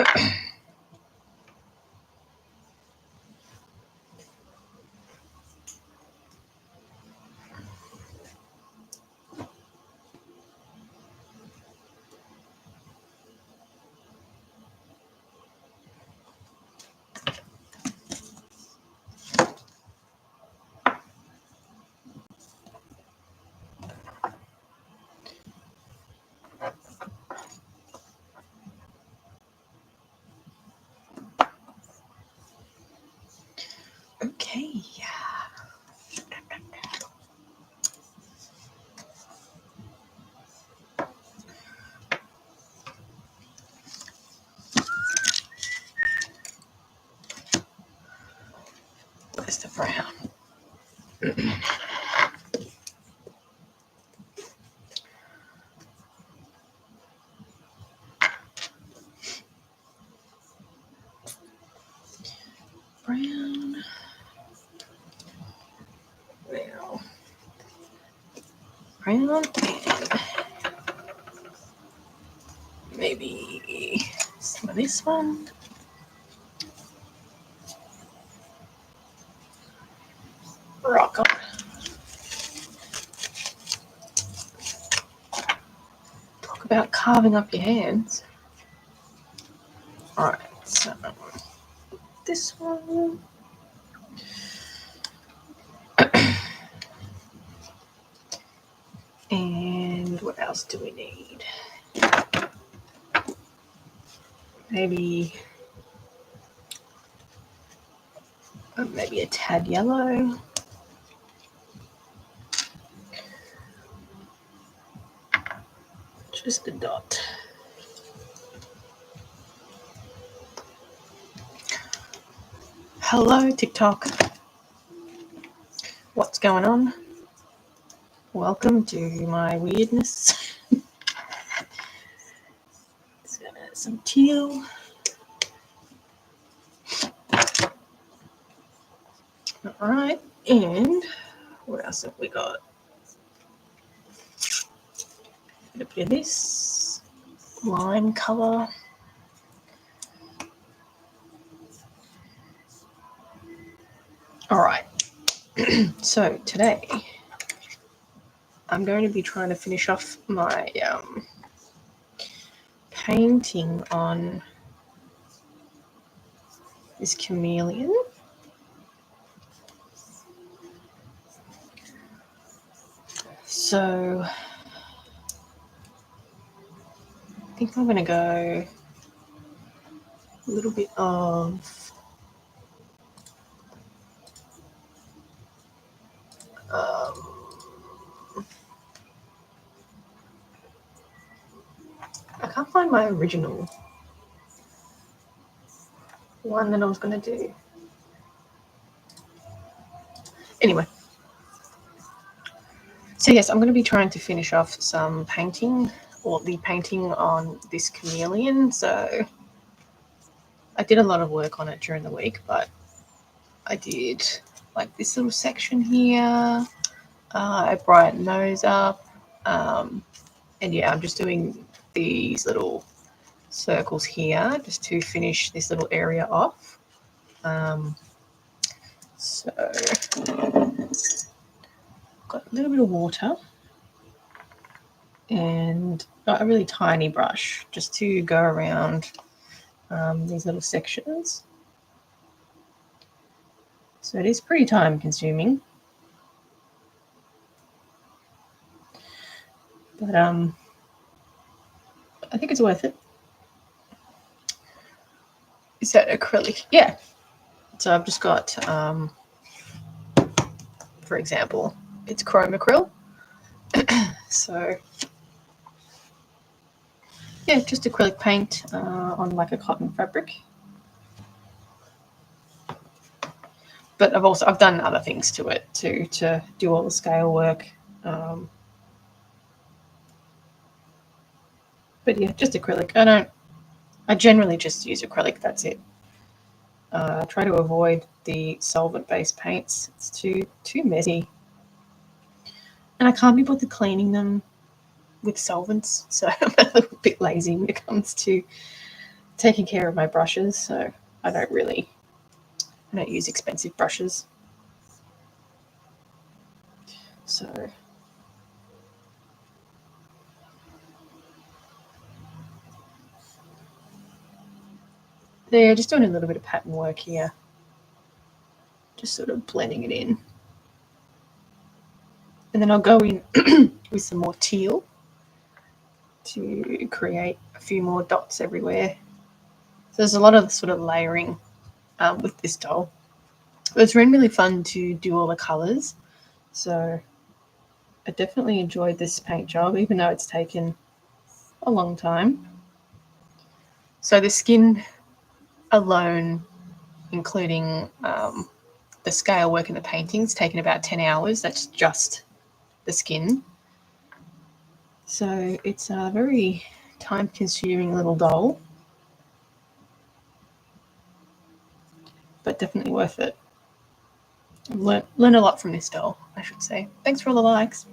Okay. Where's the brown? Brown. Now, brown and maybe some of this one. Rock on. Talk about carving up your hands. All right, so this one. And what else do we need? Maybe a tad yellow. Just a dot. Hello, TikTok. What's going on? Welcome to my weirdness. Let's add some teal. All right, and what else have we got? A bit of this lime color. All right. So today I'm going to be trying to finish off my painting on this chameleon. So I think I'm going to go a little bit of I can't find my original one that I was going to do. Anyway, so yes, I'm going to be trying to finish off some painting, or the painting on this chameleon. So I did a lot of work on it during the week, but I did like this little section here. I brightened those up. And yeah, I'm just doing these little circles here just to finish this little area off. So got a little bit of water and got a really tiny brush just to go around these little sections. So it is pretty time consuming. But I think it's worth it. Is that acrylic? Yeah. So I've just got, for example, it's chrome acryl. So yeah, just acrylic paint on like a cotton fabric. But I've done other things to it too, to do all the scale work. But yeah, just acrylic. I generally just use acrylic. That's it. I try to avoid the solvent-based paints. It's too messy, and I can't be bothered cleaning them with solvents. So I'm a little bit lazy when it comes to taking care of my brushes, so I don't use expensive brushes. So there, just doing a little bit of pattern work here. Just sort of blending it in. And then I'll go in with some more teal to create a few more dots everywhere. So there's a lot of sort of layering with this doll. It's been really fun to do all the colours. So I definitely enjoyed this paint job, even though it's taken a long time. So the skin alone, including the scale work and the painting's taken about 10 hours. That's just the skin. So it's a very time-consuming little doll, but definitely worth it. I've learned a lot from this doll, I should say. Thanks for all the likes.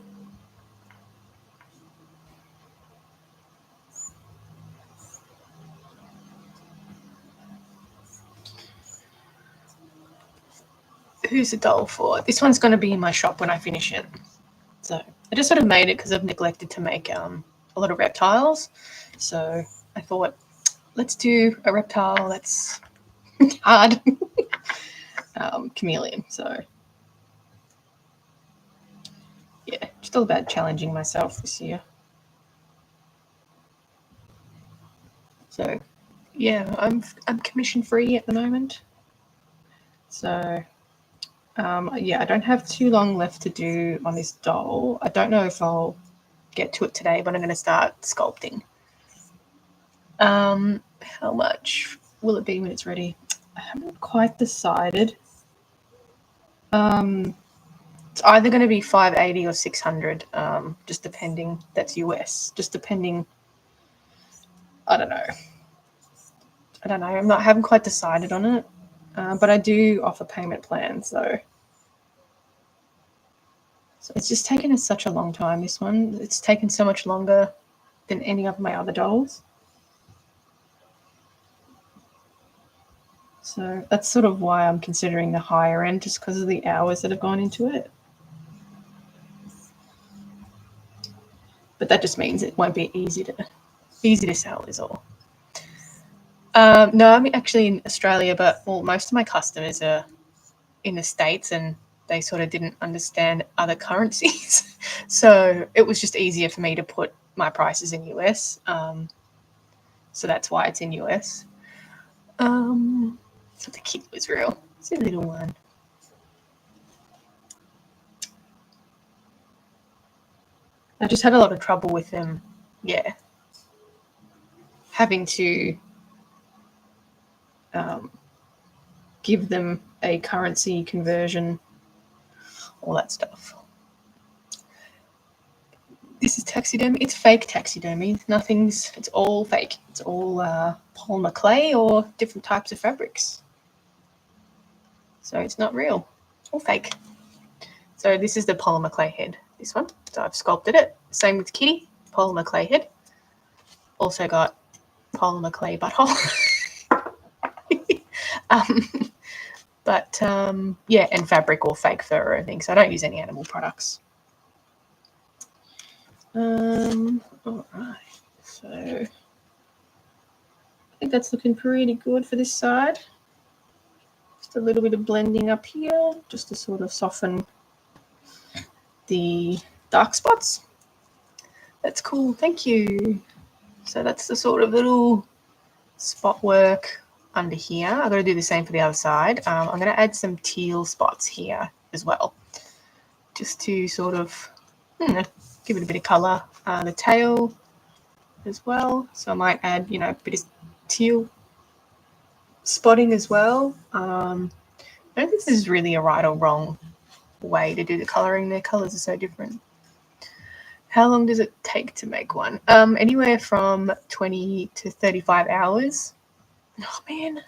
Who's the doll for? This one's going to be in my shop when I finish it. So I just sort of made it because I've neglected to make a lot of reptiles. So I thought, let's do a reptile that's hard. Chameleon. So yeah, just all about challenging myself this year. So yeah, I'm commission free at the moment. So yeah, I don't have too long left to do on this doll. I don't know if I'll get to it today, but I'm going to start sculpting. How much will it be when it's ready? I haven't quite decided. It's either going to be 580 or 600, just depending. That's US. Just depending. I don't know. I haven't quite decided on it, but I do offer payment plans, though. So it's just taken us such a long time, this one. It's taken so much longer than any of my other dolls. So that's sort of why I'm considering the higher end, just because of the hours that have gone into it. But that just means it won't be easy to sell is all. No, I'm actually in Australia, but most of my customers are in the States and they sort of didn't understand other currencies. So it was just easier for me to put my prices in US. So that's why it's in US. So the kid was real. It's a little one. I just had a lot of trouble with them. Yeah. Having to give them a currency conversion, all that stuff. This is taxidermy. It's fake taxidermy. It's all fake. It's all polymer clay or different types of fabrics. So it's not real. It's all fake. So this is the polymer clay head, this one. So I've sculpted it. Same with Kitty, polymer clay head. Also got polymer clay butthole. Yeah, and fabric or fake fur or anything. So I don't use any animal products. All right. So I think that's looking pretty good for this side. Just a little bit of blending up here, just to sort of soften the dark spots. That's cool. Thank you. So that's the sort of little spot work under here. I've got to do the same for the other side. I'm going to add some teal spots here as well, just to sort of give it a bit of colour. The tail as well. So I might add, a bit of teal spotting as well. I don't think this is really a right or wrong way to do the colouring. Their colours are so different. How long does it take to make one? Anywhere from 20 to 35 hours. Oh, man.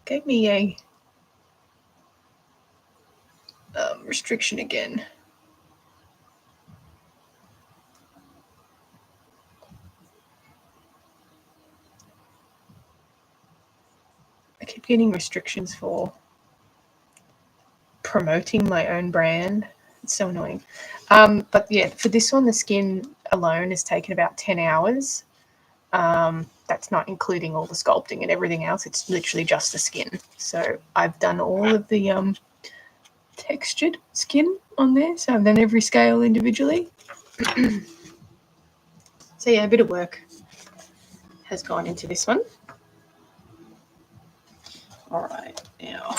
Gave me a restriction again. getting restrictions for promoting my own brand. It's so annoying. But yeah, for this one, the skin alone has taken about 10 hours. That's not including all the sculpting and everything else. It's literally just the skin. So I've done all of the textured skin on there. So I've done every scale individually. So yeah, a bit of work has gone into this one. All right, now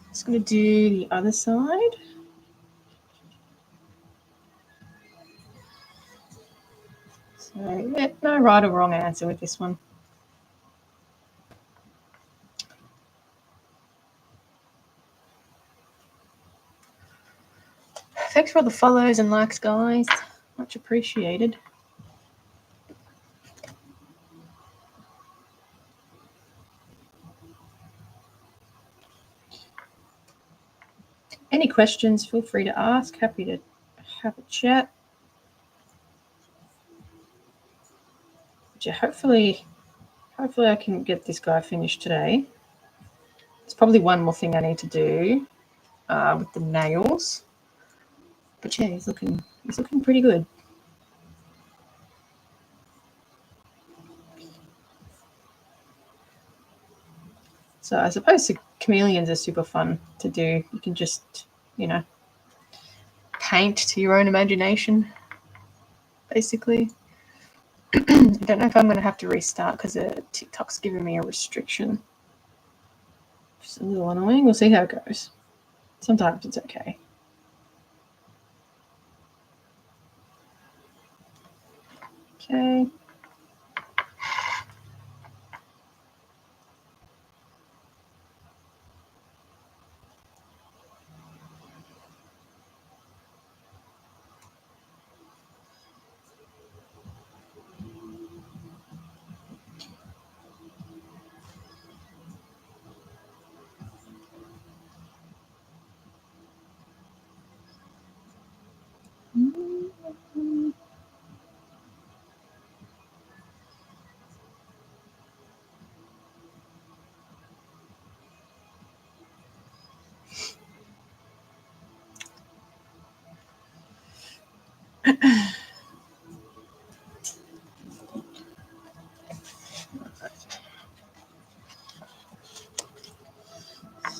just going to do the other side. So yeah, no right or wrong answer with this one. Thanks for all the follows and likes, guys. Much appreciated. Any questions, feel free to ask. Happy to have a chat. But yeah, hopefully I can get this guy finished today. There's probably one more thing I need to do with the nails. But yeah, he's looking pretty good. So I suppose the chameleons are super fun to do. You can just, paint to your own imagination, basically. I don't know if I'm going to have to restart because TikTok's giving me a restriction. Just a little annoying. We'll see how it goes. Sometimes it's okay. Okay.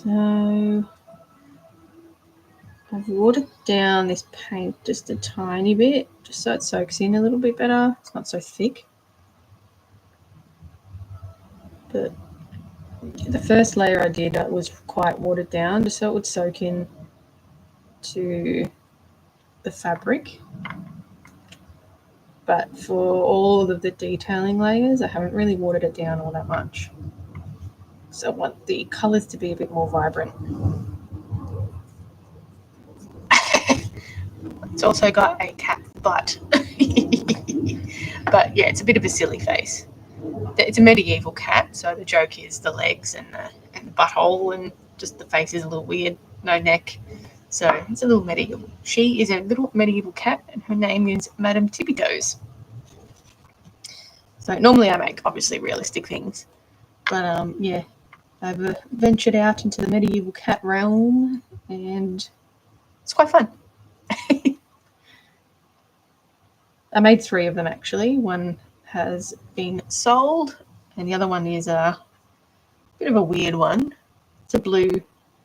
So I've watered down this paint just a tiny bit, just so it soaks in a little bit better. It's not so thick. But the first layer I did was quite watered down, just so it would soak in to the fabric. But for all of the detailing layers, I haven't really watered it down all that much. So I want the colours to be a bit more vibrant. It's also got a cat butt. But yeah, it's a bit of a silly face. It's a medieval cat, so the joke is the legs and the butthole, and just the face is a little weird, no neck. So it's a little medieval. She is a little medieval cat, and her name is Madame Tippy Toes. So normally I make obviously realistic things, but yeah, I've ventured out into the medieval cat realm, and it's quite fun. I made 3 of them actually. One has been sold, and the other one is a bit of a weird one. It's a blue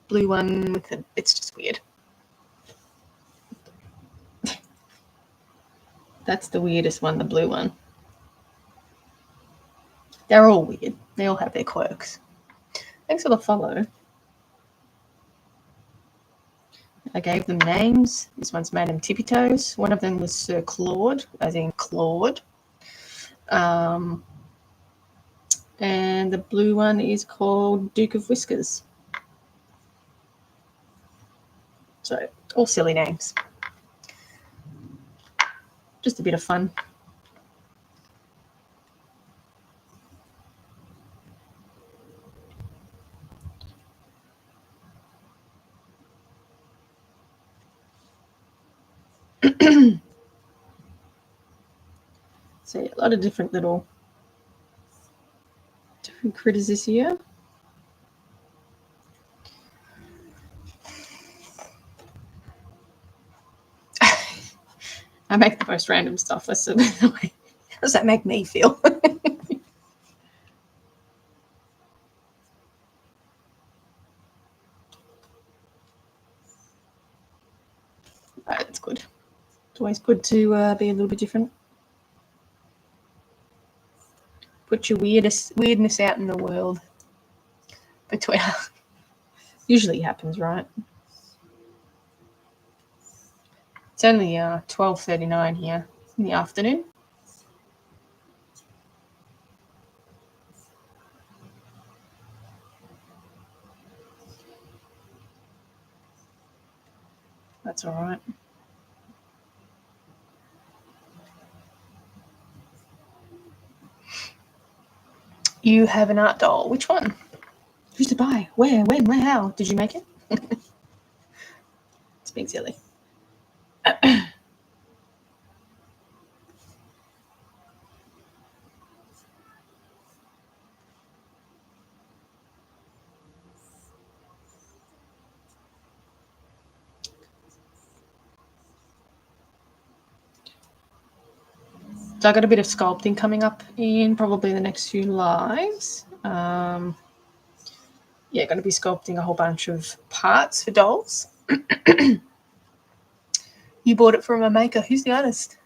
one with it's just weird. That's the weirdest one, the blue one. They're all weird. They all have their quirks. Thanks for the follow. I gave them names. This one's Madame Tippy Toes. One of them was Sir Claude, as in Claude. And the blue one is called Duke of Whiskers. So all silly names. Just a bit of fun. So yeah, a lot of different critters this year. I make the most random stuff. Let's say that way. How does that make me feel? That's good. It's always good to be a little bit different. Put your weirdness out in the world. Between usually happens, right? It's only 12:39 here in the afternoon. That's all right. You have an art doll. Which one? Who's to buy? Where? When? Where? How? Did you make it? It's being silly. So I got a bit of sculpting coming up in probably the next few lives. Yeah, going to be sculpting a whole bunch of parts for dolls. You bought it from a maker. Who's the artist?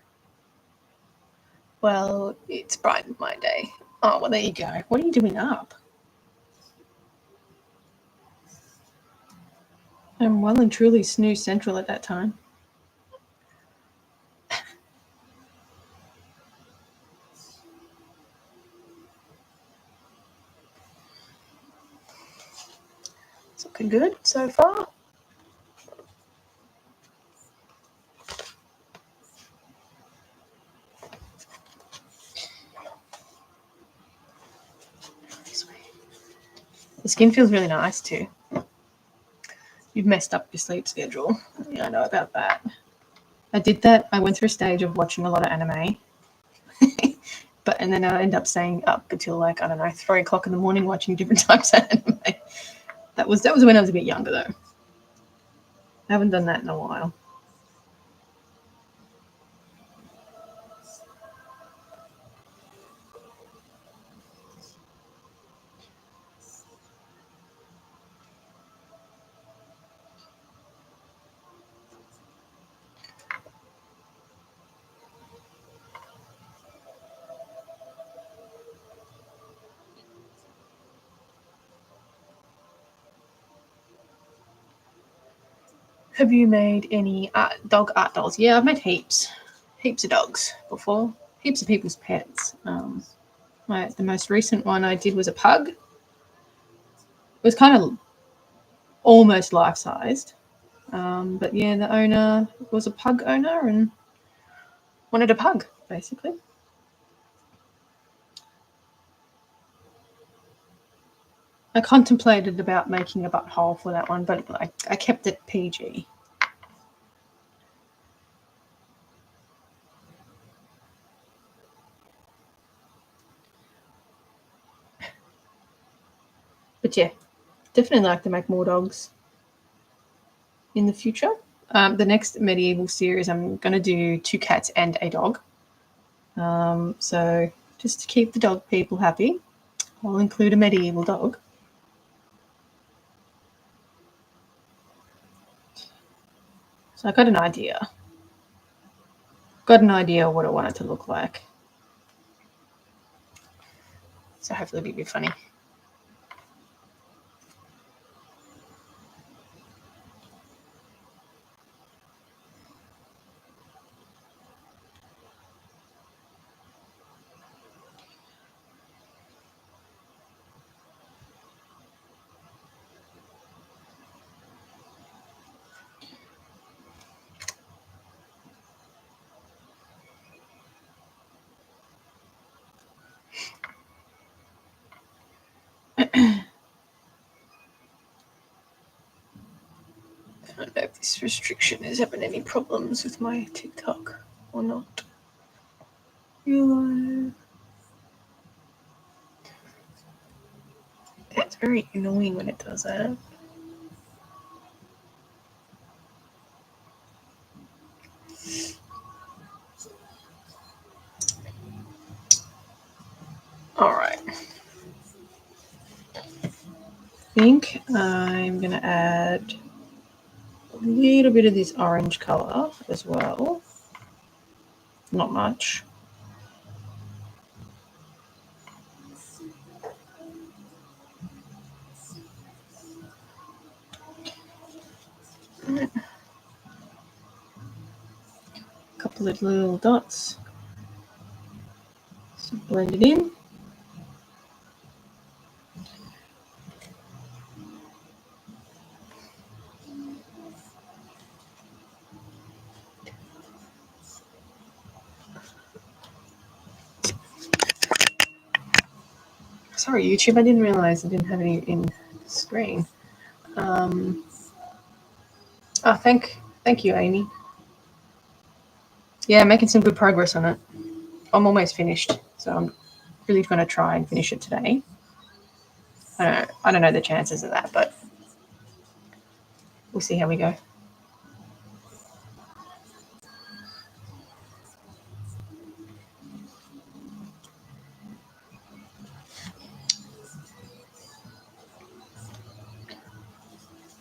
Well, it's brightened my day. Oh, well, there you go. What are you doing up? I'm well and truly snooze central at that time. It's looking good so far. The skin feels really nice too. You've messed up your sleep schedule. Yeah, I know about that. I did that. I went through a stage of watching a lot of anime. And then I end up staying up until like, I don't know, 3 o'clock in the morning watching different types of anime. That was when I was a bit younger though. I haven't done that in a while. Have you made any dog art dolls? Yeah, I've made heaps of dogs before. Heaps of people's pets. The most recent one I did was a pug. It was kind of almost life-sized. But yeah, the owner was a pug owner and wanted a pug, basically. I contemplated about making a butthole for that one, but I kept it PG. But yeah, definitely like to make more dogs in the future. The next medieval series, I'm going to do 2 cats and a dog. So just to keep the dog people happy, I'll include a medieval dog. So I got an idea. Got an idea of what I want it to look like. So hopefully it'll be funny. I don't know if this restriction is having any problems with my TikTok or not. It's very annoying when it does that. right. I think I'm going to add a little bit of this orange color as well. Not much. A couple of little dots. So blend it in. Sorry, YouTube, I didn't realize I didn't have any in the screen. Thank you, Amy. Yeah, making some good progress on it. I'm almost finished, so I'm really going to try and finish it today. I don't know the chances of that, but we'll see how we go.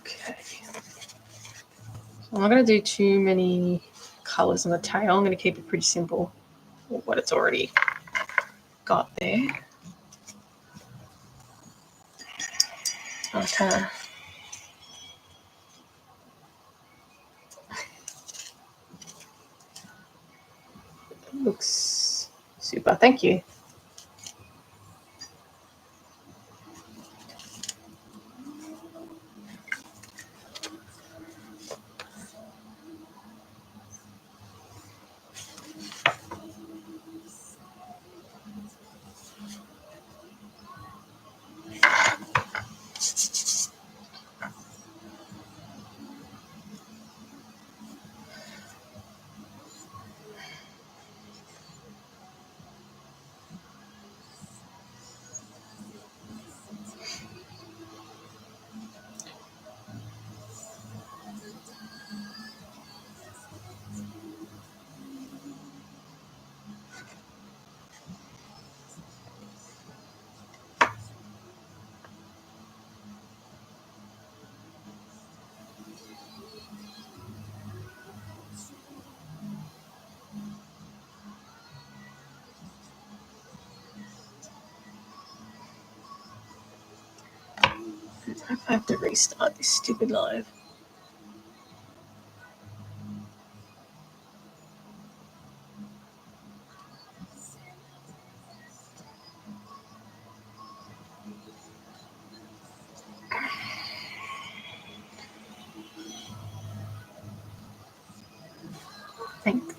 Okay. So I'm not going to do too many colors on the tail. I'm going to keep it pretty simple with what it's already got there. Okay. Looks super. Thank you. I have to restart this stupid live. Thanks.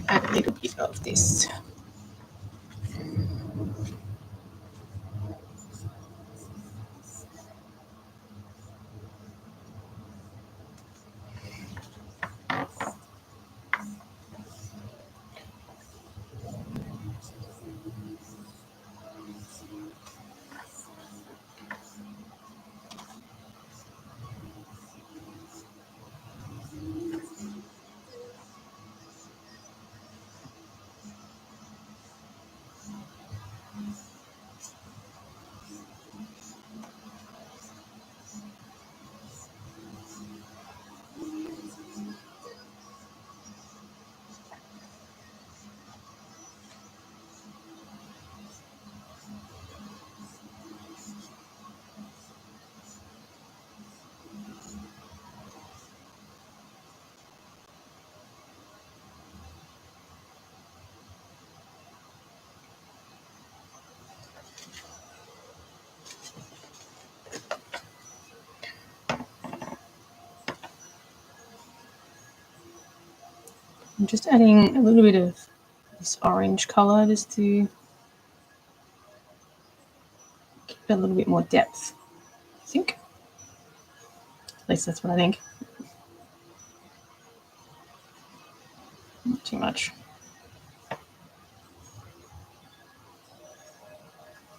Add a little bit of this. I'm just adding a little bit of this orange color just to give it a little bit more depth, I think. At least that's what I think. too much.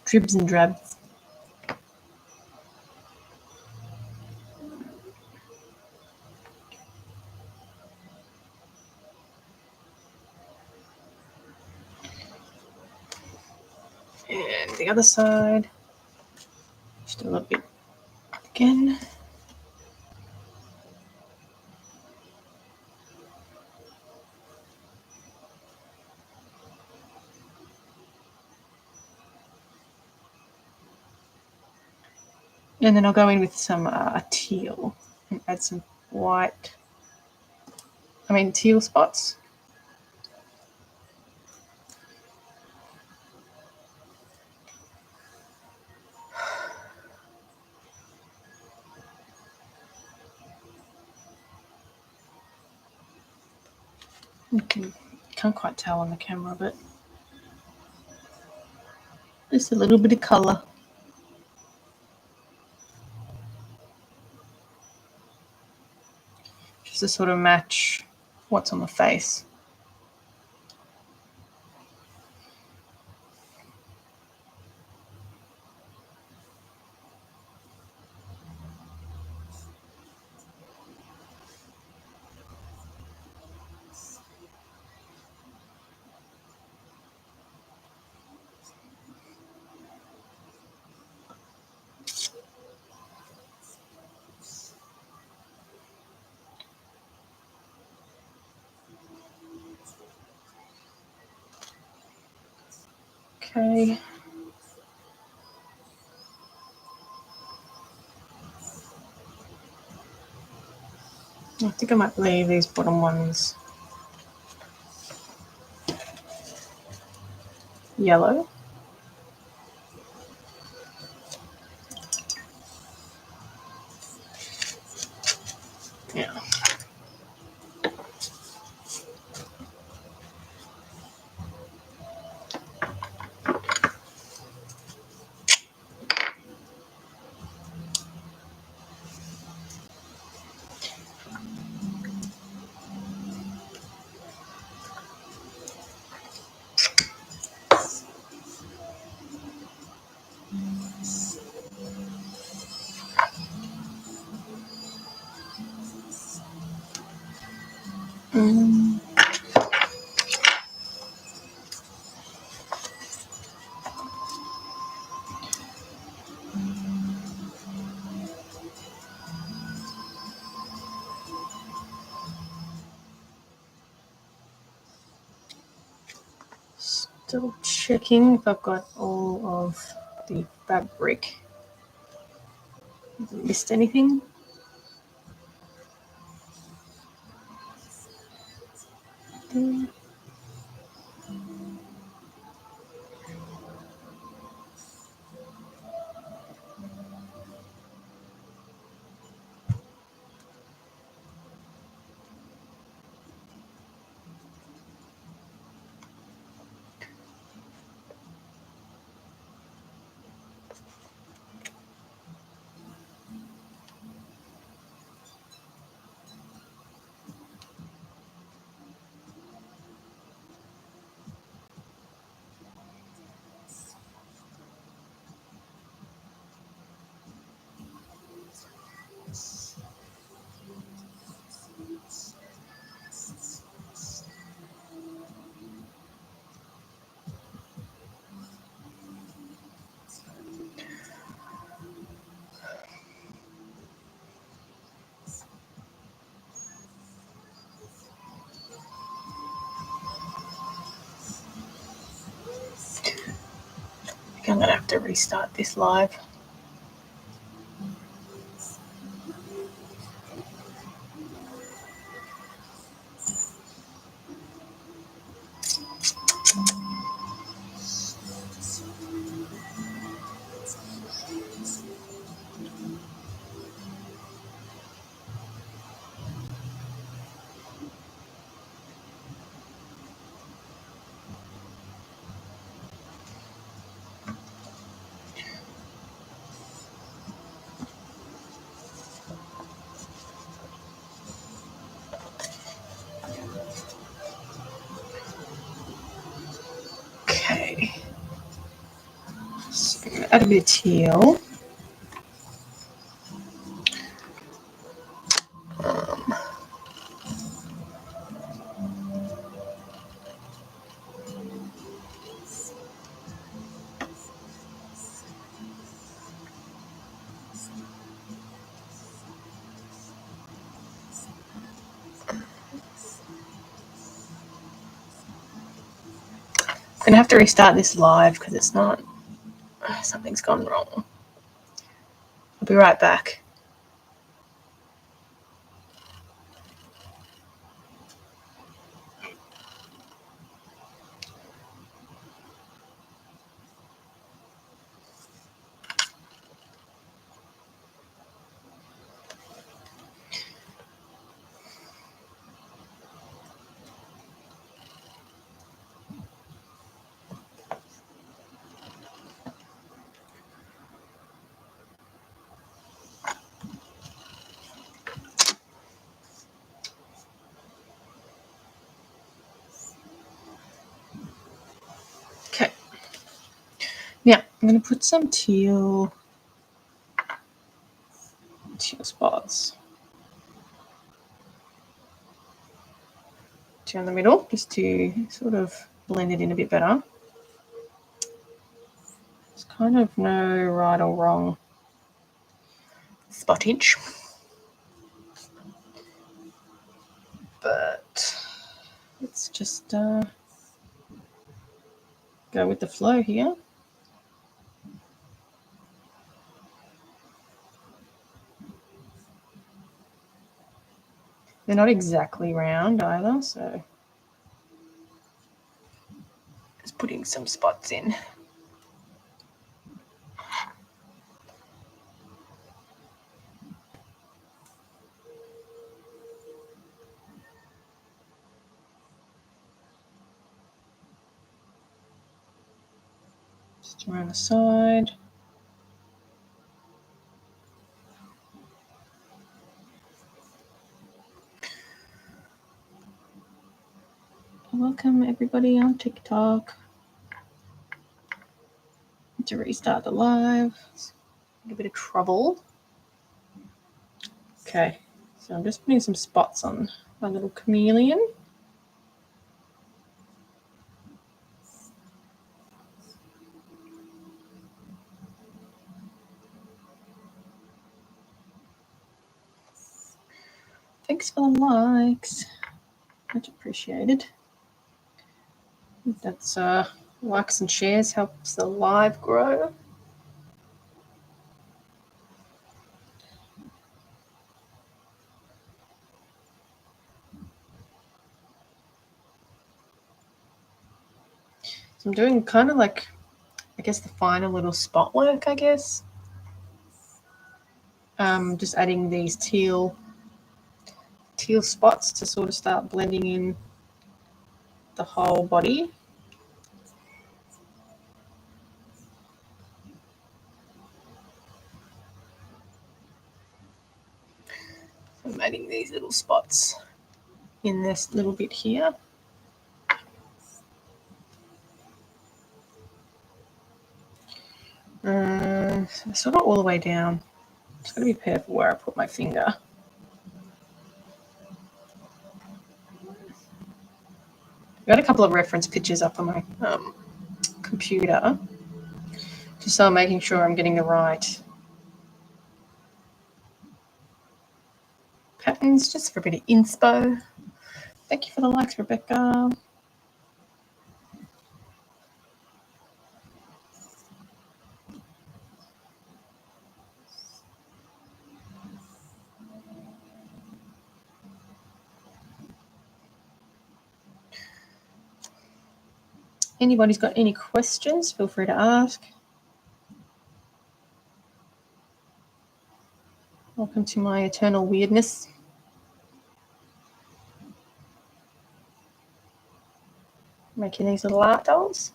Dribs and drabs. And the other side, just a little bit again. And then I'll go in with some teal and add some teal spots. Can't quite tell on the camera, but just a little bit of colour. Just to sort of match what's on the face. Okay. I think I might leave these bottom ones yellow. Yeah. Still checking if I've got all of the fabric. Missed anything? There. I think I'm going to have to restart this live. add a bit of teal. I'm going to have to restart this live because it's not, something's gone wrong. I'll be right back. Okay. Now I'm going to put some teal spots down the middle just to sort of blend it in a bit better. There's kind of no right or wrong spottage, but let's just go with the flow here. They're not exactly round either, so just putting some spots in. Just around the side. Welcome everybody on TikTok. To restart the live. A bit of trouble. Okay, so I'm just putting some spots on my little chameleon. Thanks for the likes. Much appreciated. That's likes and shares helps the live grow. So I'm doing kind of like, I guess, the final little spot work, I guess. Just adding these teal spots to sort of start blending in the whole body. I'm adding these little spots in this little bit here. Sort of all the way down. Just got to be careful where I put my finger. I've got a couple of reference pictures up on my computer, just so I'm making sure I'm getting the right patterns, just for a bit of inspo. Thank you for the likes, Rebecca. Anybody's got any questions, feel free to ask. Welcome to my eternal weirdness. Making these little art dolls.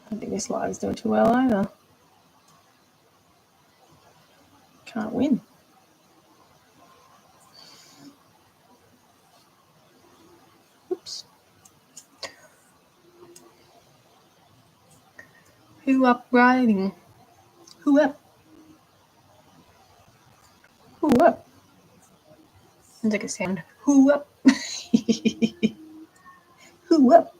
I don't think this live's doing too well either. Can't win. Oops. Who up riding? Who up? Who up? Sounds like a sound. Who up? Who up?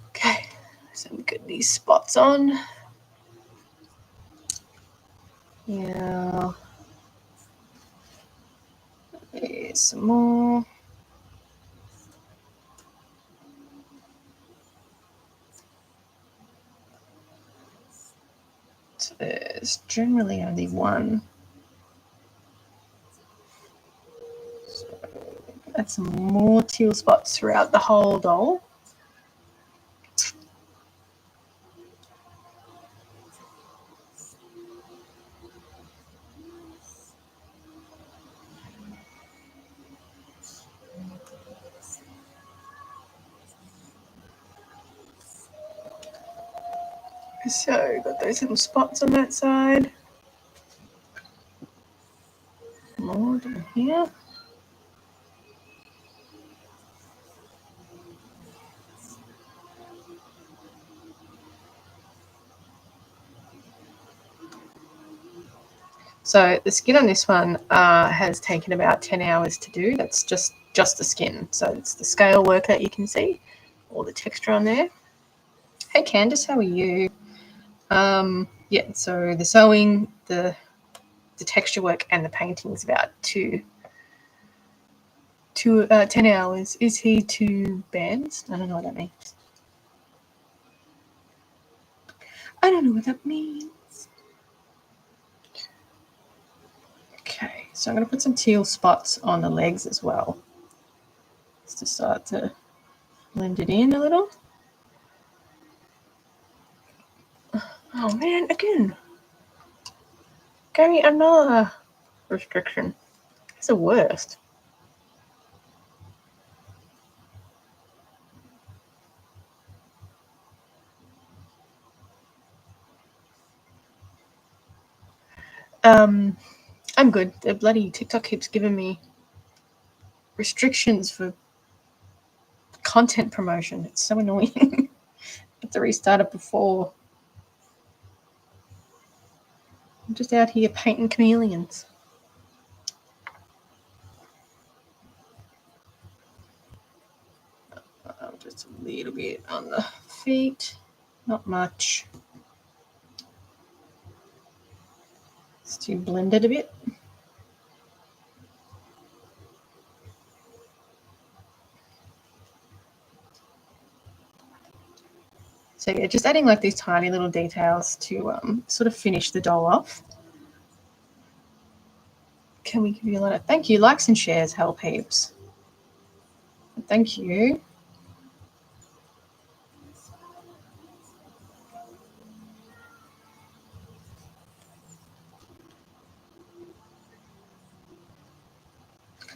Okay, so we get these spots on. Yeah. There's some more. So there's generally only one. So add some more teal spots throughout the whole doll. So got those little spots on that side. More down here. So the skin on this one has taken about 10 hours to do. That's just the skin. So it's the scale work that you can see, all the texture on there. Hey Candice, how are you? Yeah, so the sewing, the texture work and the painting is about 10 hours. Is he 2 bands? I don't know what that means. I don't know what that means. Okay, so I'm going to put some teal spots on the legs as well, just to start to blend it in a little. Oh man, again. Gary, another restriction. It's the worst. I'm good. The bloody TikTok keeps giving me restrictions for content promotion. It's so annoying. I have to restart it before. I'm just out here painting chameleons. Just a little bit on the feet. Not much. Just to blend it a bit. So yeah, just adding like these tiny little details to sort of finish the doll off. Can we give you a lot of thank you? Likes and shares help heaps. Thank you.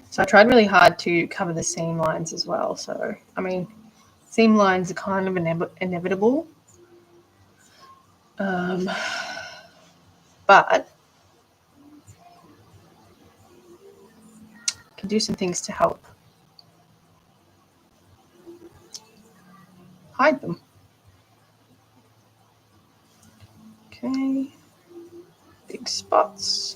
So I tried really hard to cover the seam lines as well. So, I mean, seam lines are kind of inevitable. But can do some things to help hide them. Okay, big spots.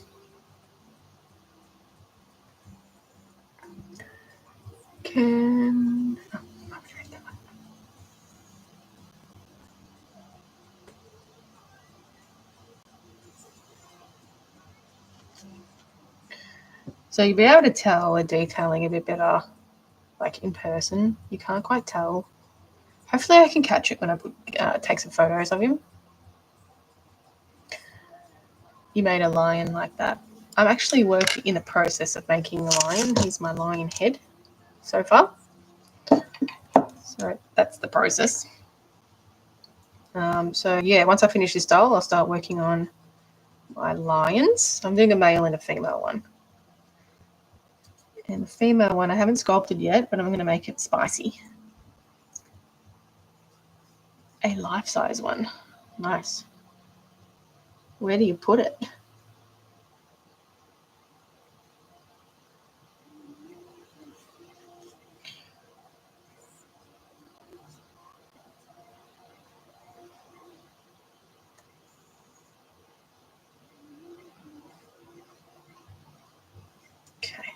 So you'll be able to tell the detailing a bit better, like in person. You can't quite tell. Hopefully I can catch it when I take some photos of him. You made a lion like that. I'm actually working in the process of making a lion. He's my lion head so far. So that's the process. So yeah, once I finish this doll, I'll start working on my lions. I'm doing a male and a female one. And the female one I haven't sculpted yet, but I'm going to make it spicy. A life-size one. Nice. Where do you put it? Okay.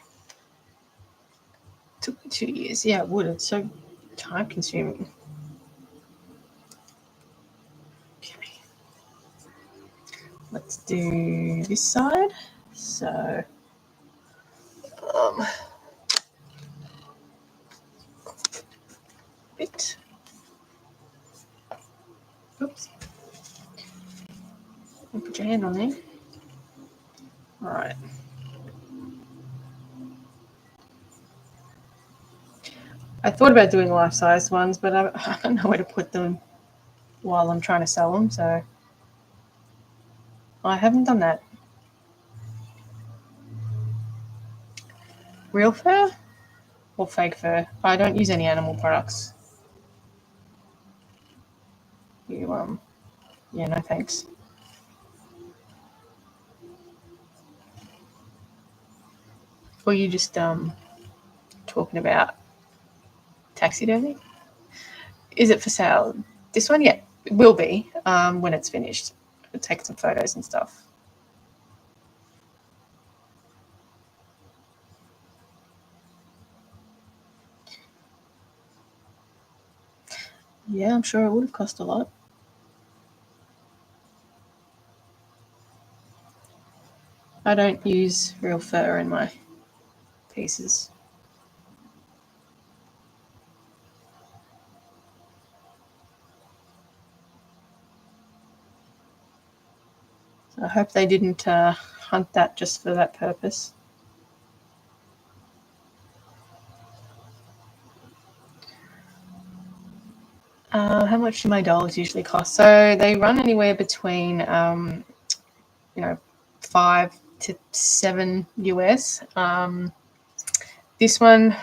Took me 2 years. Yeah, it would. It's so time consuming. Okay. Let's do this side. So bit. Oops. Don't put your hand on there. All right. I thought about doing life-size ones, but I don't know where to put them while I'm trying to sell them, so I haven't done that. Real fur or fake fur? I don't use any animal products. You yeah, no thanks. Or you just talking about taxidermy? Is it for sale? This one, yeah, it will be when it's finished. I'll take some photos and stuff. Yeah, I'm sure it would have cost a lot. I don't use real fur in my pieces. So I hope they didn't hunt that just for that purpose. How much do my dolls usually cost? So they run anywhere between, 5 to 7 US. This one,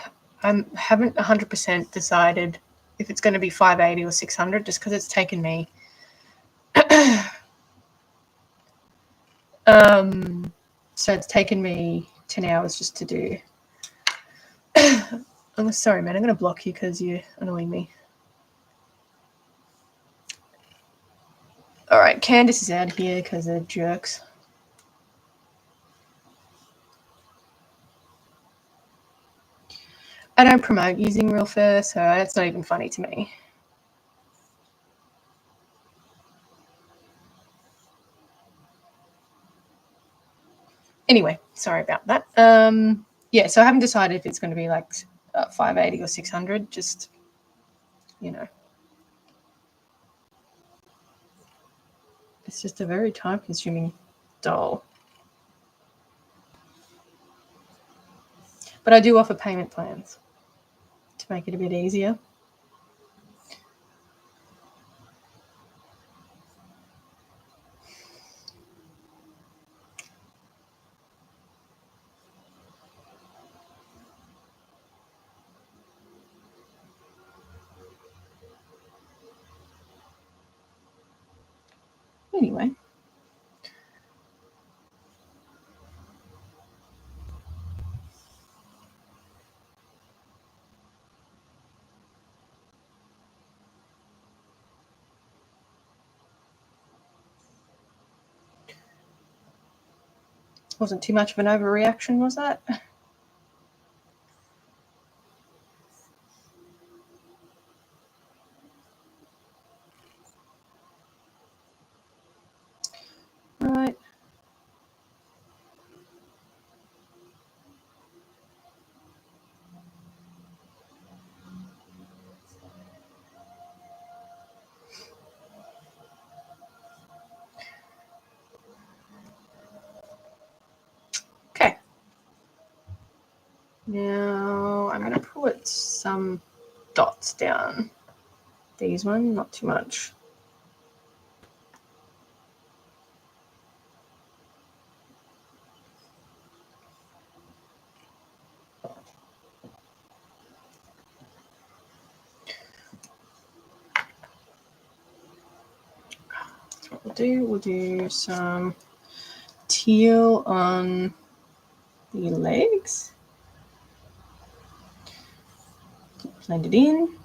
I haven't 100% decided if it's going to be 580 or 600, just because it's taken me. So it's taken me 10 hours just to do. I'm sorry, man. I'm going to block you because you're annoying me. All right, Candace is out here because they're jerks. I don't promote using real fur, so it's not even funny to me. Anyway, sorry about that. Yeah, so I haven't decided if it's going to be like 580 or 600. Just, it's just a very time-consuming doll. But I do offer payment plans to make it a bit easier. Anyway. Wasn't too much of an overreaction, was that? Right. Okay. Now I'm going to put some dots down. These one, not too much. do, we'll do some teal on the legs. Blend it in.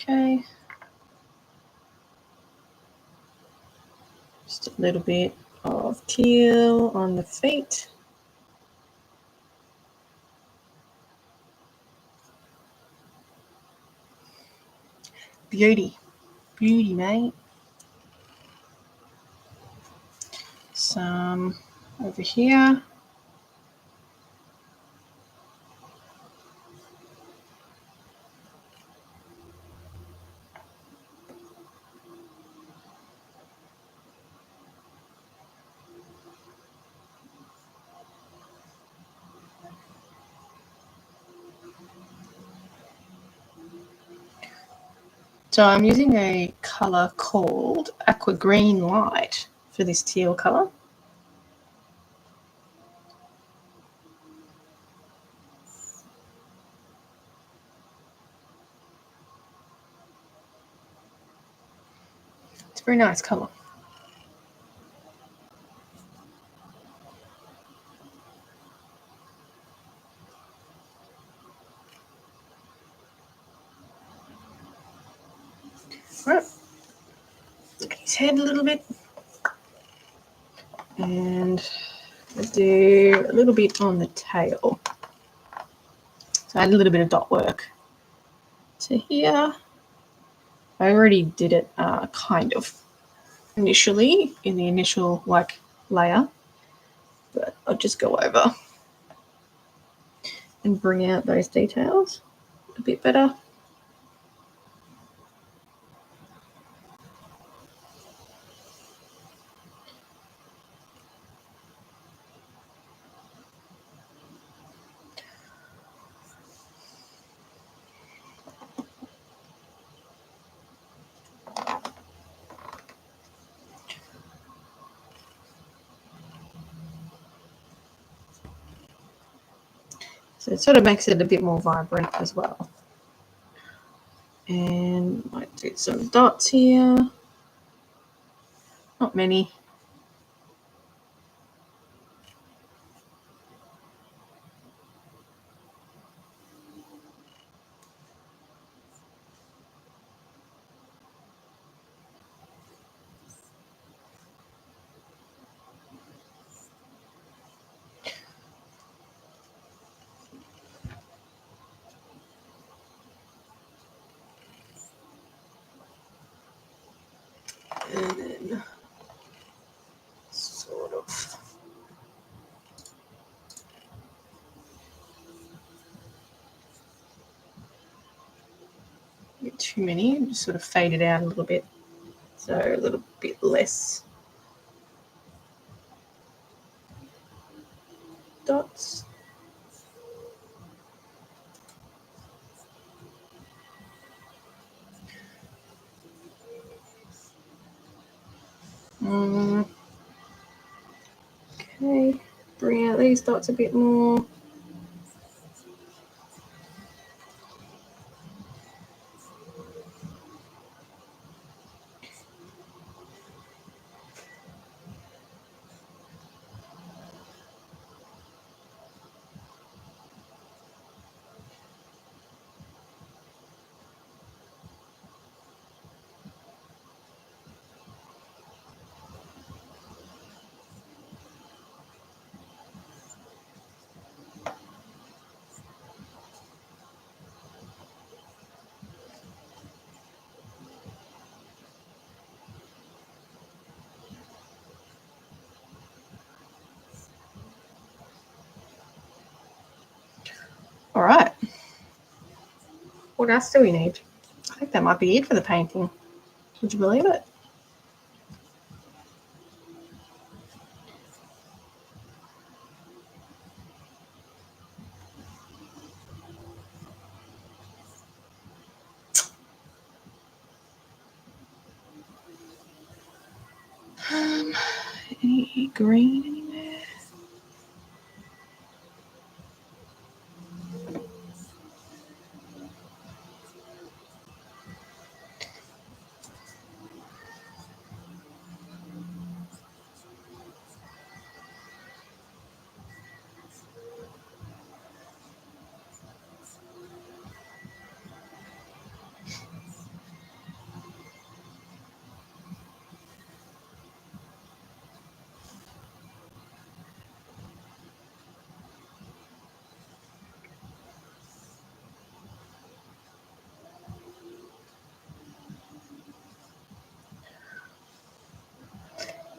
Okay. Just a little bit of teal on the feet. Beauty, mate. Some over here. So I'm using a colour called Aqua Green Light for this teal colour. It's a very nice colour. Right. Look at his head a little bit. And we'll do a little bit on the tail. So I had a little bit of dot work to here. I already did it kind of initially in the initial layer, but I'll just go over and bring out those details a bit better. So it sort of makes it a bit more vibrant as well. And might do some dots here. Not many. And then sort of get too many, just sort of fade it out a little bit. So a little bit less dots. Okay, bring out these dots a bit more. All right. What else do we need? that might be it for the painting. Would you believe it? Any green anywhere?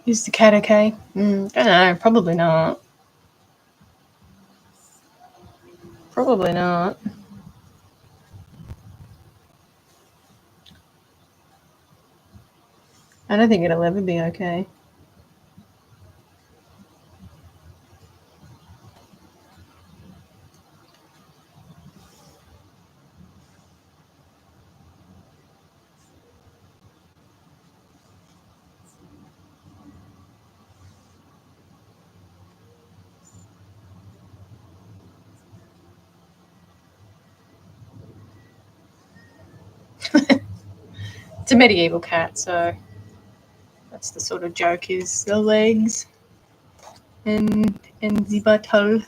Is the cat okay? Don't know. Probably not. Probably not. I don't think it'll ever be okay. It's a medieval cat, so that's the sort of joke, is the legs and the butthole.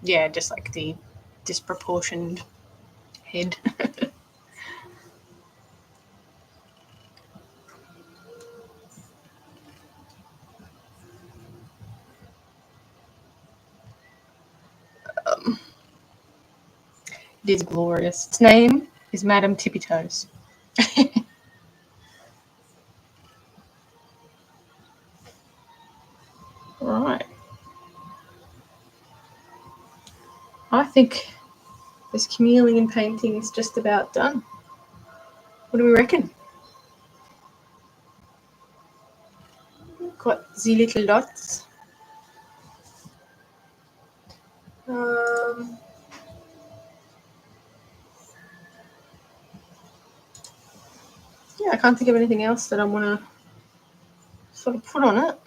Yeah, just like the disproportioned head. It is glorious. Its name is Madame Tippy Toes. Right. I think this chameleon painting is just about done. What do we reckon? Got the little dots. Yeah, I can't think of anything else that I want to sort of put on it.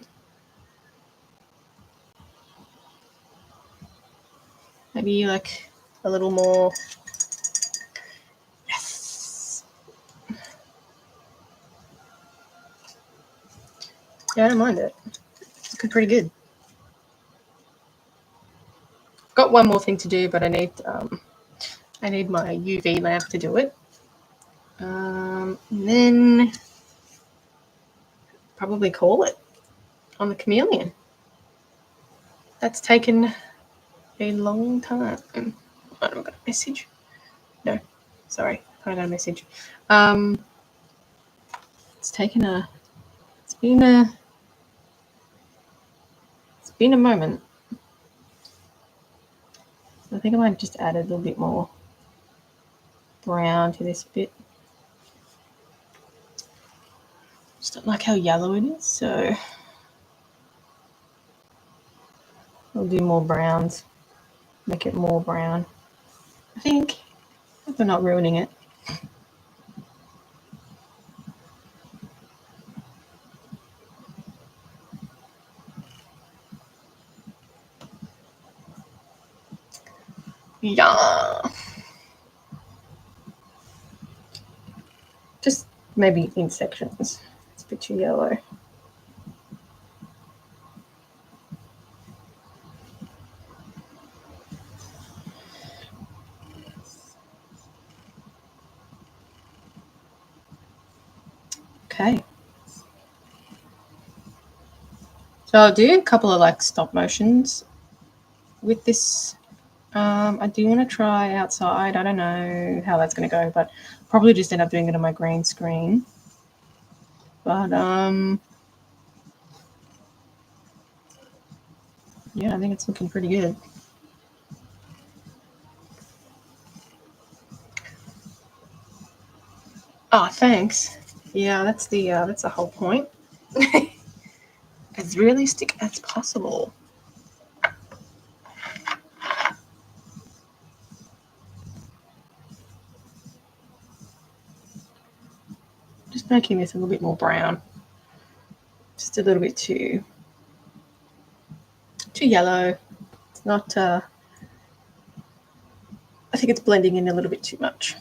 Maybe like a little more. Yes. Yeah, I don't mind it. It's looking pretty good. Got one more thing to do, but I need my UV lamp to do it. And then probably call it on the chameleon. That's taken a long time. I don't got a message. No, sorry, I got a message. It's taken a. It's been a moment. I think I might just add a little bit more brown to this bit. Just don't like how yellow it is, so I'll do more browns. Make it more brown. I think we're not ruining it. Yeah. Just maybe in sections. It's a bit too yellow. Okay. So I'll do a couple of like stop motions with this. I do want to try outside. I don't know how that's going to go, but probably just end up doing it on my green screen. But yeah, I think it's looking pretty good. Oh, thanks. Yeah, that's the whole point. As realistic as possible. Just making this a little bit more brown. Just a little bit too yellow. It's not. I think it's blending in a little bit too much.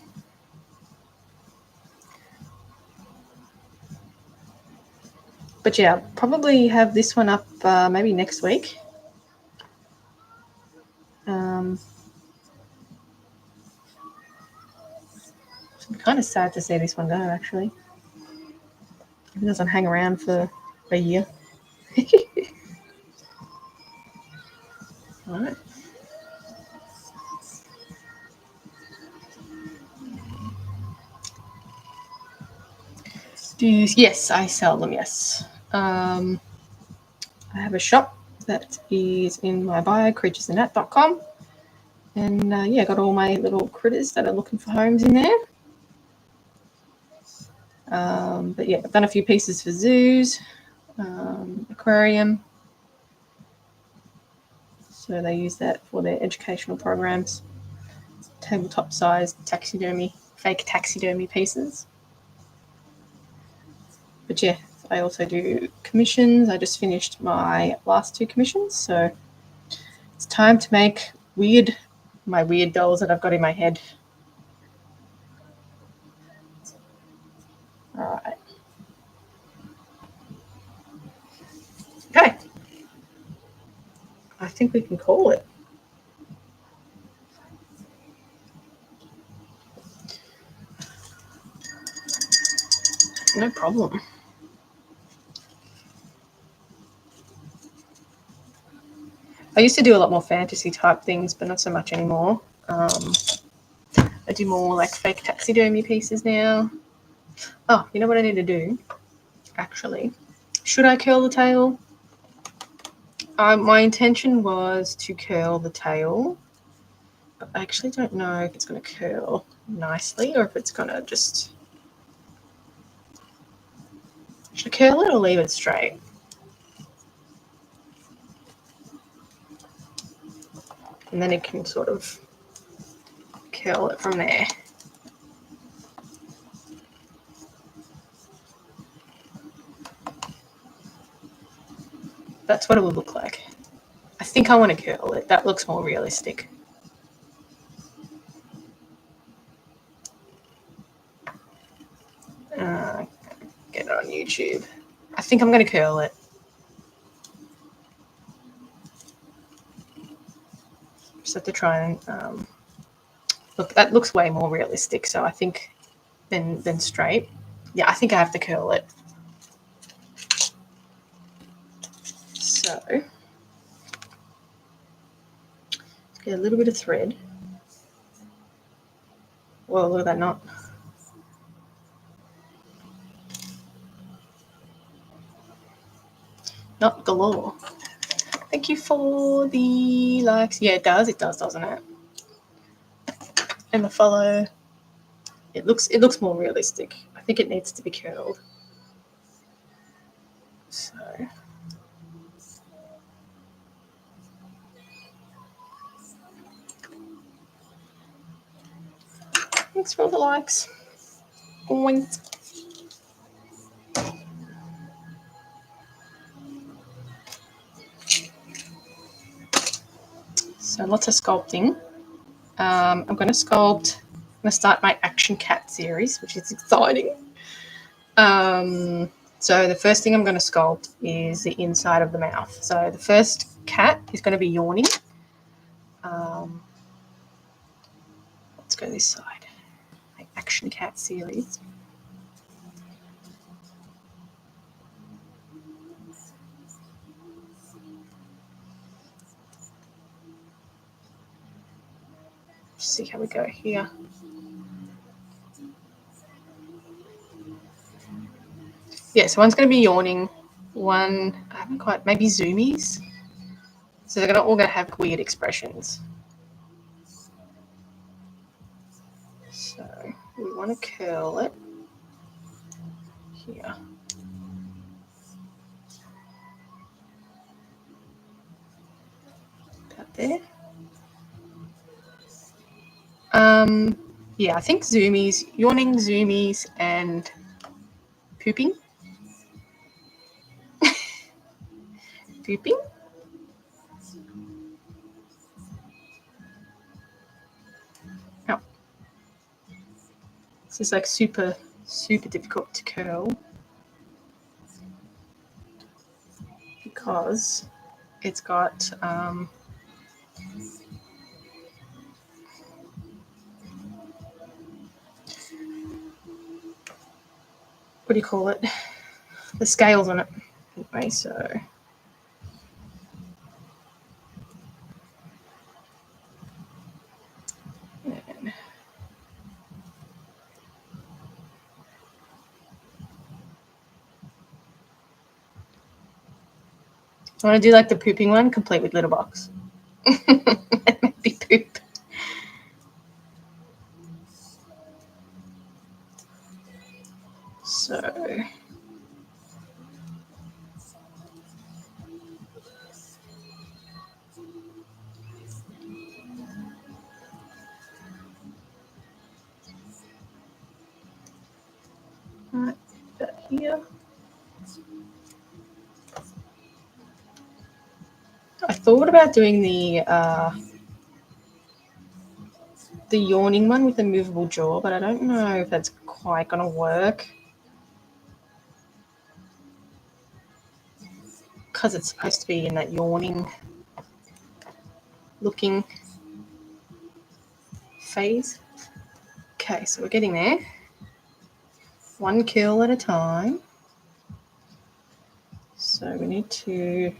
But yeah, I'll probably have this one up maybe next week. I'm kind of sad to see this one go, actually. It doesn't hang around for a year. All right. Yes, I sell them, yes. I have a shop that is in my bio, creaturesandnat.com. And yeah, got all my little critters that are looking for homes in there. But yeah, I've done a few pieces for zoos, aquarium. So they use that for their educational programs. Tabletop size taxidermy, fake taxidermy pieces. But yeah, I also do commissions. I just finished my last 2 commissions, so it's time to make my weird dolls that I've got in my head. All right. Okay. I think we can call it. No problem. I used to do a lot more fantasy type things, but not so much anymore. I do more like fake taxidermy pieces now. Oh, you know what I need to do? Actually, should I curl the tail? My intention was to curl the tail, but I actually don't know if it's going to curl nicely or if it's going to just... Should I curl it or leave it straight? And then it can sort of curl it from there. That's what it would look like. I think I want to curl it. That looks more realistic. Get it on YouTube. I think I'm going to curl it. Just have to try and look. That looks way more realistic. So I think than straight. Yeah, I think I have to curl it. So let's get a little bit of thread. Whoa, look at that knot. Knot galore. Thank you for the likes. Yeah, it does. It does, doesn't it? And the follow. It looks more realistic. I think it needs to be curled. So thanks for all the likes. Oink. So lots of sculpting. I'm going to start my Action Cat series, which is exciting. So the first thing I'm going to sculpt is the inside of the mouth. So the first cat is going to be yawning. Let's go this side. My Action Cat series. See how we go here. Yeah, so one's going to be yawning. One, I haven't quite, maybe zoomies. So they're all going to have weird expressions. So we want to curl it. here. About there. Yeah, I think zoomies, yawning, zoomies, and pooping. Pooping. Oh. This is like super difficult to curl because it's got what do you call it? The scales on it. Anyway, so I want to do like the pooping one, complete with litter box. Maybe poop. So right, that here. I thought about doing the yawning one with the movable jaw, but I don't know if that's quite gonna work because it's supposed to be in that yawning looking phase. Okay, so we're getting there. One curl at a time. So we need to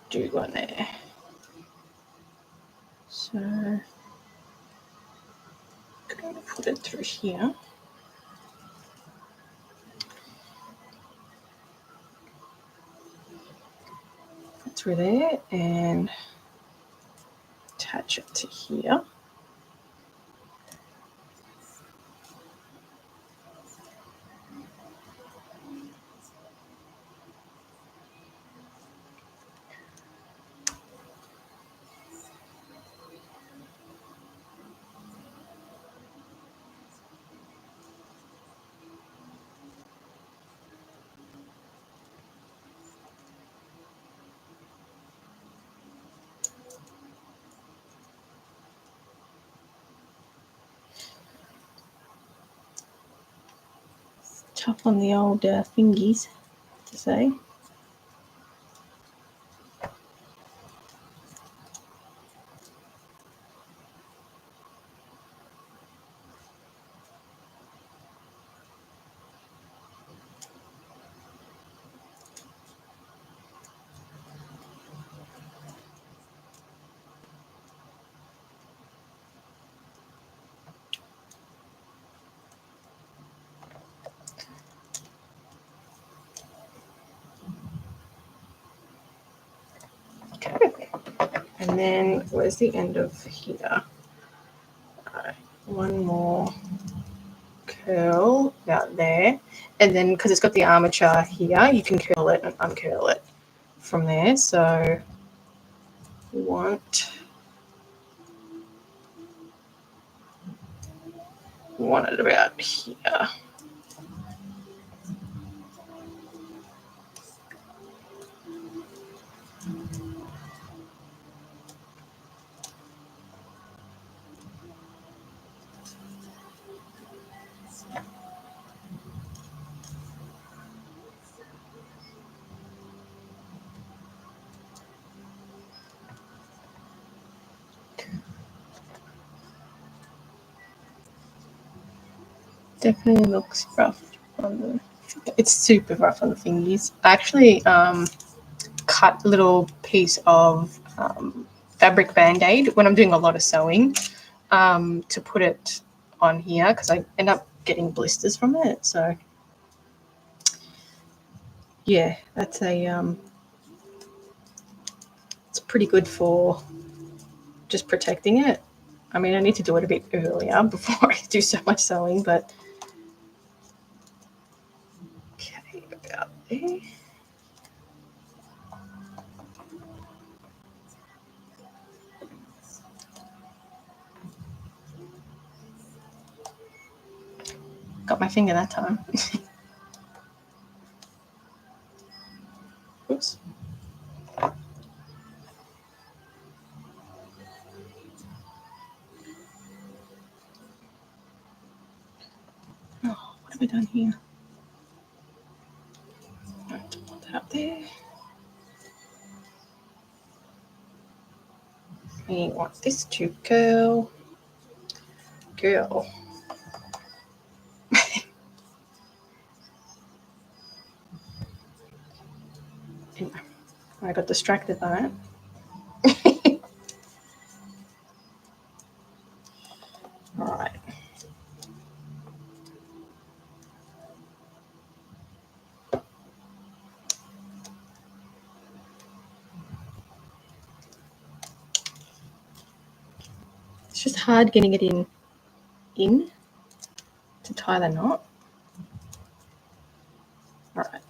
do one there. So I'm going to put it through here. Put through there and attach it to here. Tough on the old fingies, to say. Okay, and then where's the end of here? One more curl about there, and then because it's got the armature here, you can curl it and uncurl it from there. So we want it about here. Definitely looks rough on the. It's super rough on the fingies. I actually cut a little piece of fabric band-aid when I'm doing a lot of sewing to put it on here because I end up getting blisters from it. So yeah, that's it's pretty good for just protecting it. I mean, I need to do it a bit earlier before I do so much sewing, but okay, about there. Got my finger that time. Oops. Oh, what have we done here? Don't want that up there. We want this to go. I got distracted by it. All right. It's just hard getting it in to tie the knot. All right.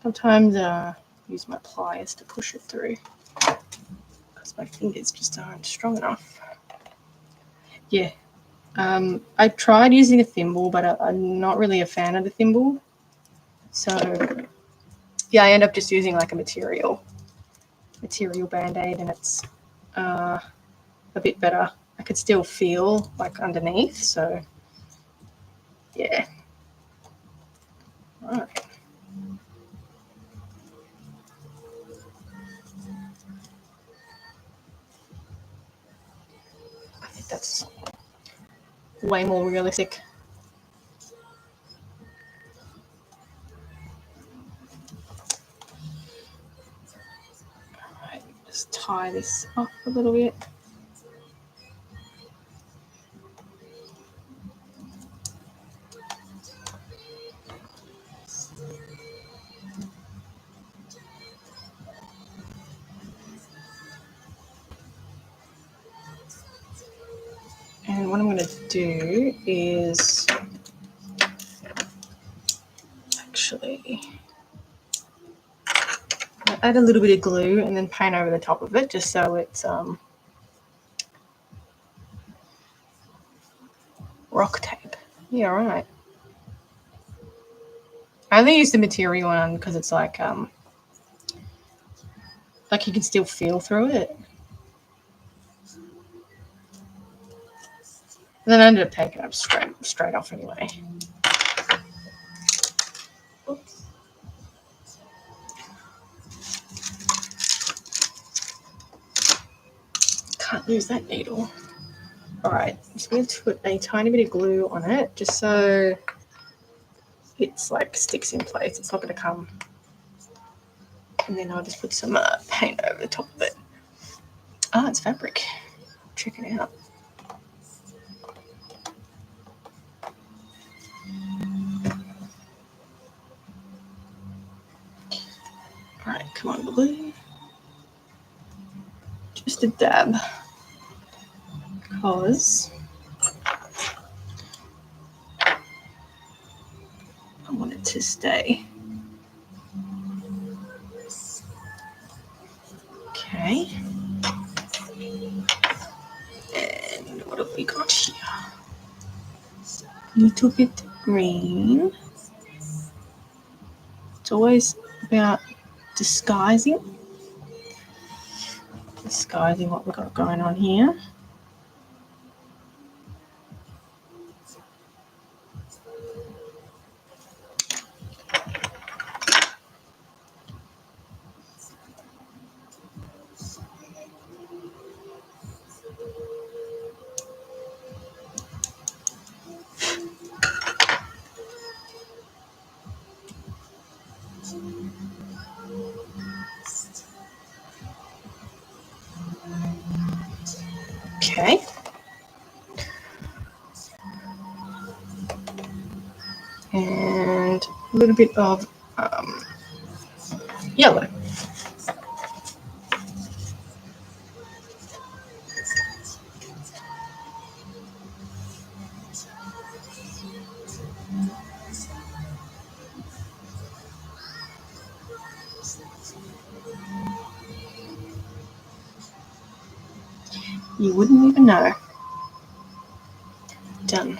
Sometimes use my pliers to push it through because my fingers just aren't strong enough. Yeah. I tried using a thimble, but I'm not really a fan of the thimble. So yeah, I end up just using like a material band-aid, and it's a bit better. I could still feel like underneath, so yeah. All right. I think that's way more realistic. All right, just tie this off a little bit. And what I'm going to do is actually add a little bit of glue and then paint over the top of it, just so it's rock tape. Yeah, right. I only use the material one because it's like you can still feel through it. And then I ended up taking it straight off anyway. Oops. Can't lose that needle. All right, I'm just going to put a tiny bit of glue on it, just so it's like sticks in place. It's not going to come. And then I'll just put some paint over the top of it. Ah, it's fabric. Check it out. All right, come on, glue. Just a dab, because I want it to stay. Okay. And what have we got here? A little bit green. It's always about disguising what we've got going on here. Okay. And a little bit of yellow. You wouldn't even know. Done.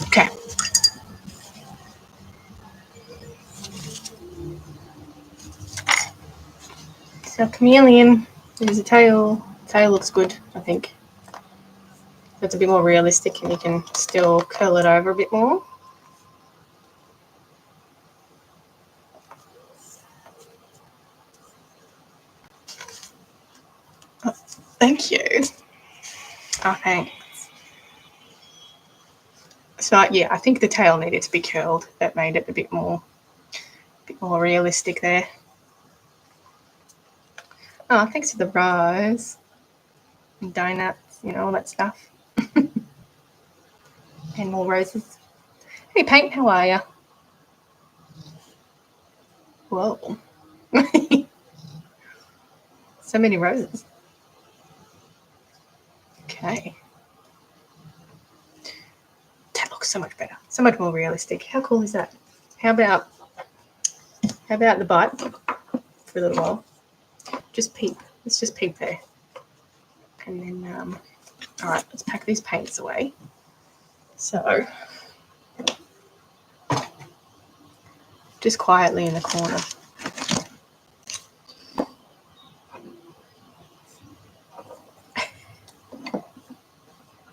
Okay. So chameleon, there's a tail. Tail looks good, I think. It's a bit more realistic and you can still curl it over a bit more. Oh, thank you. Okay. So yeah, I think the tail needed to be curled. That made it a bit more realistic there. Oh, thanks for the rose. And donuts, all that stuff. And more roses. Hey, Paint, how are you? Whoa. So many roses. Okay. That looks so much better. So much more realistic. How cool is that? How about the bite for a little while? Just peep. Let's just peep there. And then, all right, let's pack these paints away. So, just quietly in the corner.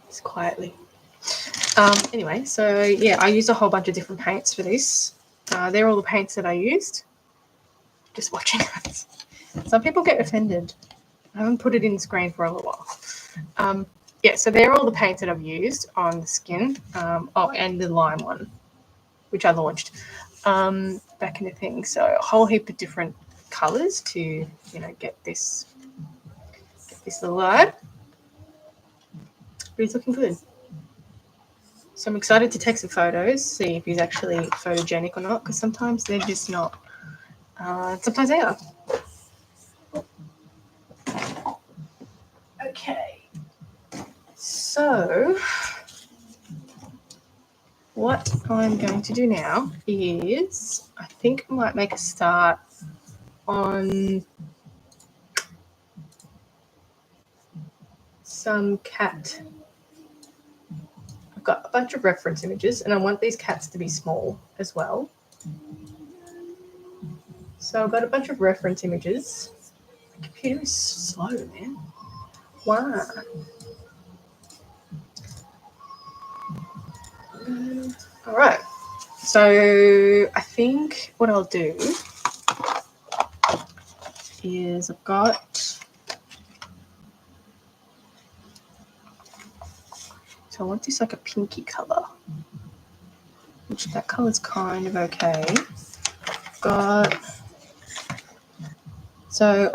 Just quietly. Anyway, so yeah, I used a whole bunch of different paints for this. They're all the paints that I used. Just watching this. Some people get offended. I haven't put it in the screen for a little while. Yeah, so they're all the paints that I've used on the skin. And the lime one, which I launched back in the thing. So a whole heap of different colours to, get this little lad. But he's looking good. So I'm excited to take some photos, see if he's actually photogenic or not, because sometimes they're just not. Sometimes they are. Okay. So what I'm going to do now is, I think I might make a start on some cat. I've got a bunch of reference images and I want these cats to be small as well. So I've got a bunch of reference images. My computer is slow, man. Wow. All right. So I think what I'll do is I've got, so I want this like a pinky color, which that color's kind of okay. So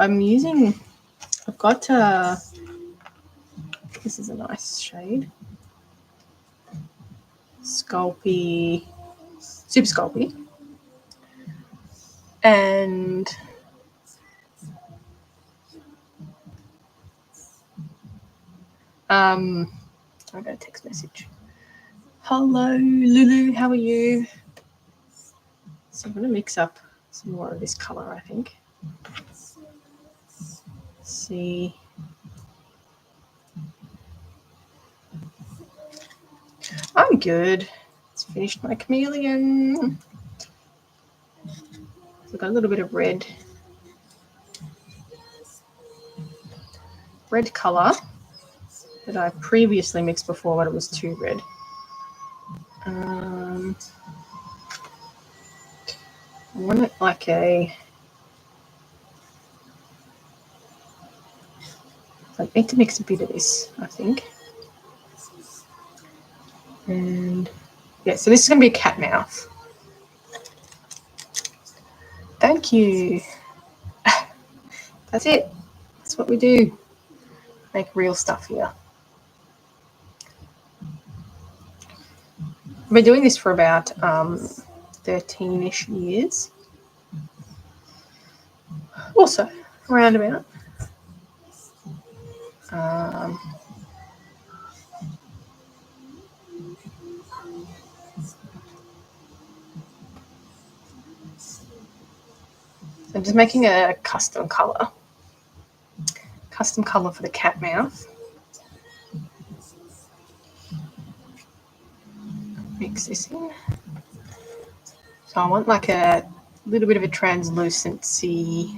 I've got, this is a nice shade. Sculpey, Super Sculpey. And I got a text message. Hello, Lulu, how are you? So I'm going to mix up some more of this color, I think. Let's see. I'm good. It's finished my chameleon. So I've got a little bit of red color. that I previously mixed before, but it was too red. I want it like I need to mix a bit of this, I think. And yeah, so this is going to be a cat mouth. Thank you. That's it. That's what we do. Make real stuff here. I've been doing this for about 13-ish years. Also, roundabout. I'm just making a custom colour for the cat mouth. Mix this in. So I want like a little bit of a translucency.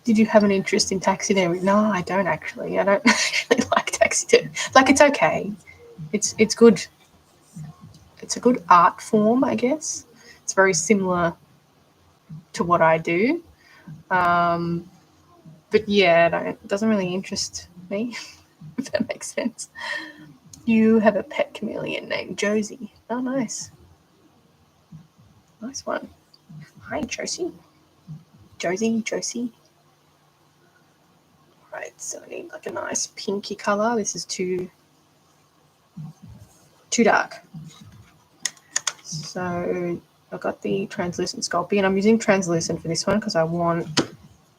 Did you have an interest in taxidermy? No, I don't actually. I don't actually like taxidermy. Like, it's okay. It's good. It's a good art form, I guess. It's very similar to what I do. But yeah, it doesn't really interest me, if that makes sense. You have a pet chameleon named Josie. Oh, nice. Nice one. Hi, Josie. Josie. Right, so I need like a nice pinky colour. This is too dark. So I've got the translucent Sculpey, and I'm using translucent for this one because I want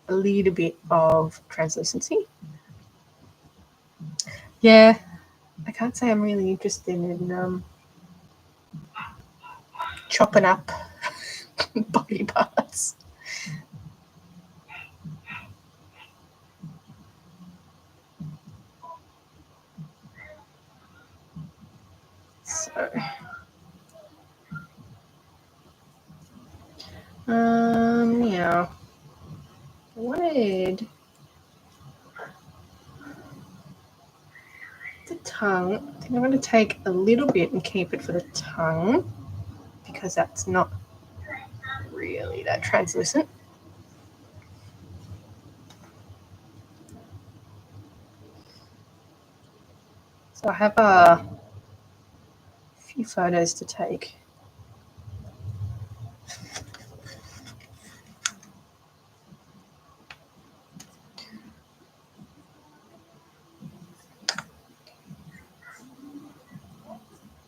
a little bit of translucency. Yeah, I can't say I'm really interested in chopping up body parts. So, yeah, I wanted the tongue. I think I'm going to take a little bit and keep it for the tongue because that's not really that translucent. So I have a few photos to take.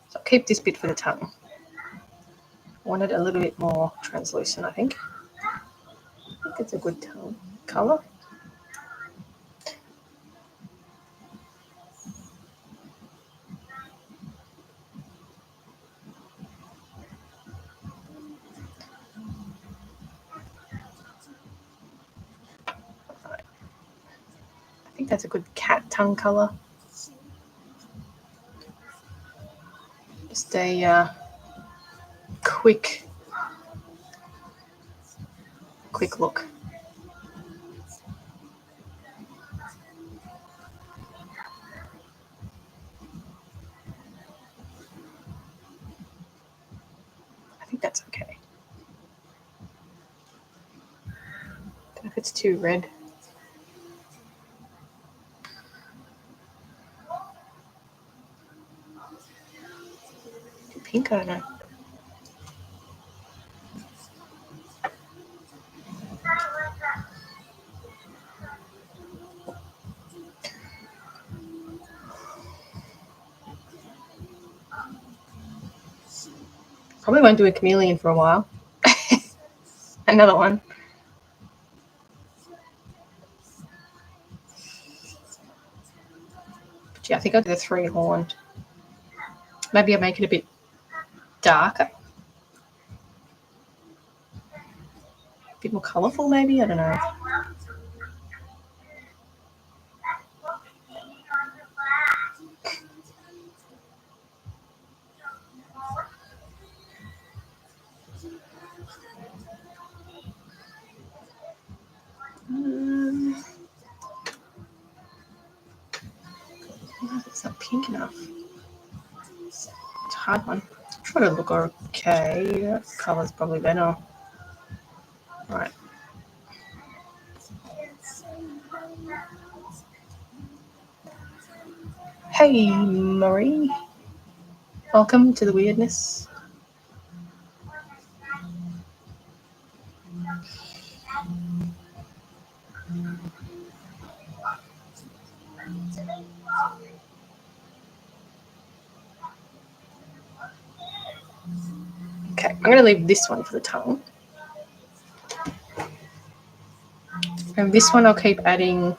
So I'll keep this bit for the tongue. I want it a little bit more translucent, I think. I think it's a good tongue colour. I think that's a good cat tongue colour. Just a quick look. I think that's okay. Don't know if it's too red. Too pink, I don't know. Probably won't do a chameleon for a while. Another one. But yeah, I think I'll do the 3-horned. Maybe I'll make it a bit darker. A bit more colourful, maybe? I don't know. No, it's not pink enough. It's a hard one. Try to look okay. That colour's probably better. Right. Hey, Marie. Welcome to the weirdness. Okay, I'm going to leave this one for the tongue. And this one I'll keep adding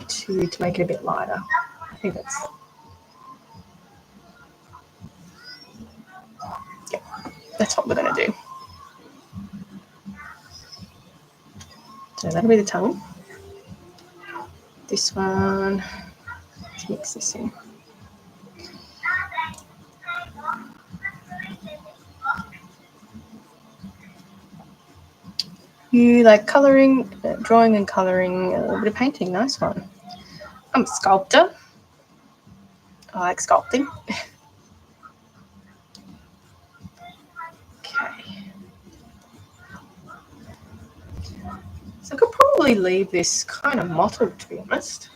to make it a bit lighter. I think that's what we're going to do. So that'll be the tongue. This one, let's mix this in. You like colouring, drawing and colouring, a little bit of painting. Nice one. I'm a sculptor. I like sculpting. Okay. So I could probably leave this kind of mottled, to be honest.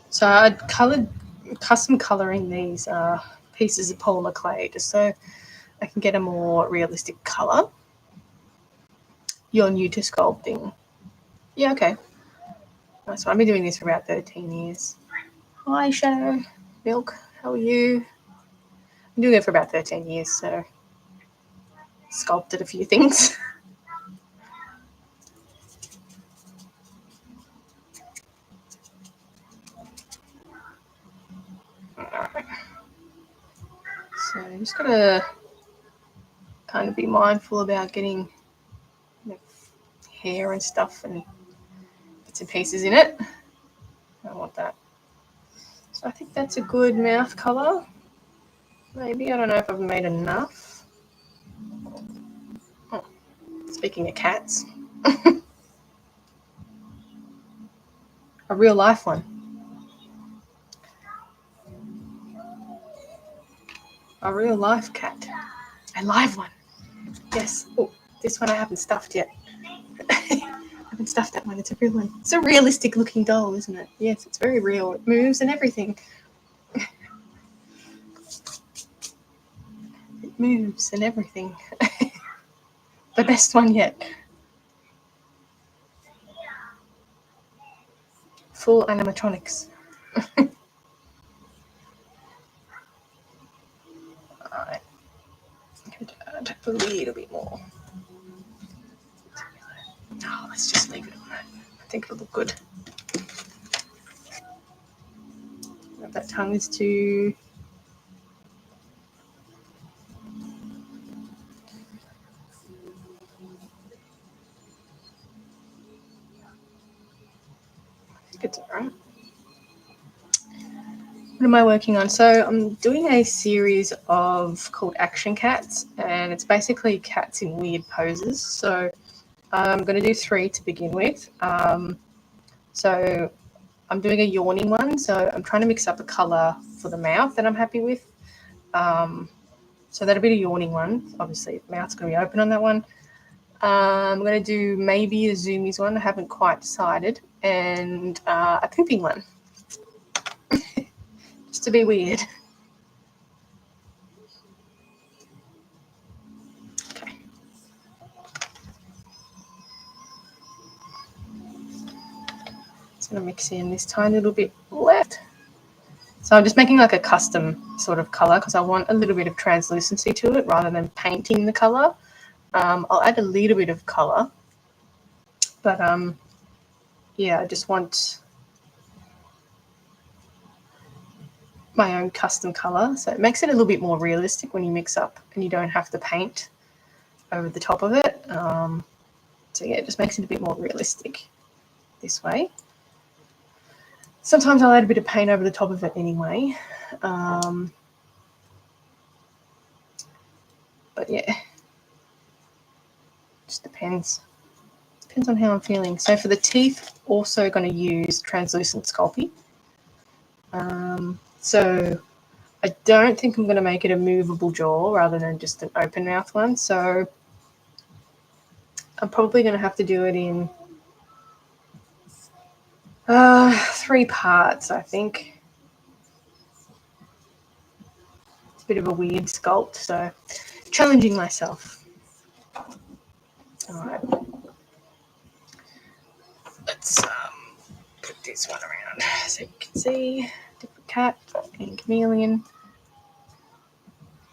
So I'd custom colouring these pieces of polymer clay just so I can get a more realistic colour. You're new to sculpting. Yeah, okay. So I've been doing this for about 13 years. Hi, Shadow. Milk, how are you? I'm doing it for about 13 years, so sculpted a few things. Alright. So I just gotta kind of be mindful about getting hair and stuff and bits and pieces in it. I don't want that. So I think that's a good mouth colour. Maybe, I don't know if I've made enough. Oh, speaking of cats. A real life one. A real life cat. A live one. Yes. Oh, this one I haven't stuffed yet. I haven't stuffed that one. It's a real one. It's a realistic looking doll, isn't it? Yes, it's very real. It moves and everything. It moves and everything. The best one yet. Full animatronics. Alright. Add a little bit more. No, let's just leave it on that. I think it'll look good. That tongue is too. I think it's alright. What am I working on? So I'm doing a series called Action Cats, and it's basically cats in weird poses. So I'm going to do 3 to begin with. So I'm doing a yawning one. So I'm trying to mix up a colour for the mouth that I'm happy with. So that'll be the yawning one. Obviously, the mouth's going to be open on that one. I'm going to do maybe a zoomies one. I haven't quite decided. And a pooping one. Just to be weird. Okay. Just going to mix in this tiny little bit left. So I'm just making like a custom sort of colour because I want a little bit of translucency to it rather than painting the colour. I'll add a little bit of colour. But yeah, I just want my own custom color, so it makes it a little bit more realistic when you mix up and you don't have to paint over the top of it. So yeah, it just makes it a bit more realistic this way. Sometimes I'll add a bit of paint over the top of it anyway. But yeah, just depends. Depends on how I'm feeling. So for the teeth, also going to use translucent Sculpey. So I don't think I'm going to make it a movable jaw rather than just an open mouth one. So I'm probably going to have to do it in 3 parts, I think. It's a bit of a weird sculpt, so challenging myself. All right. Let's put this one around so you can see different cat and chameleon.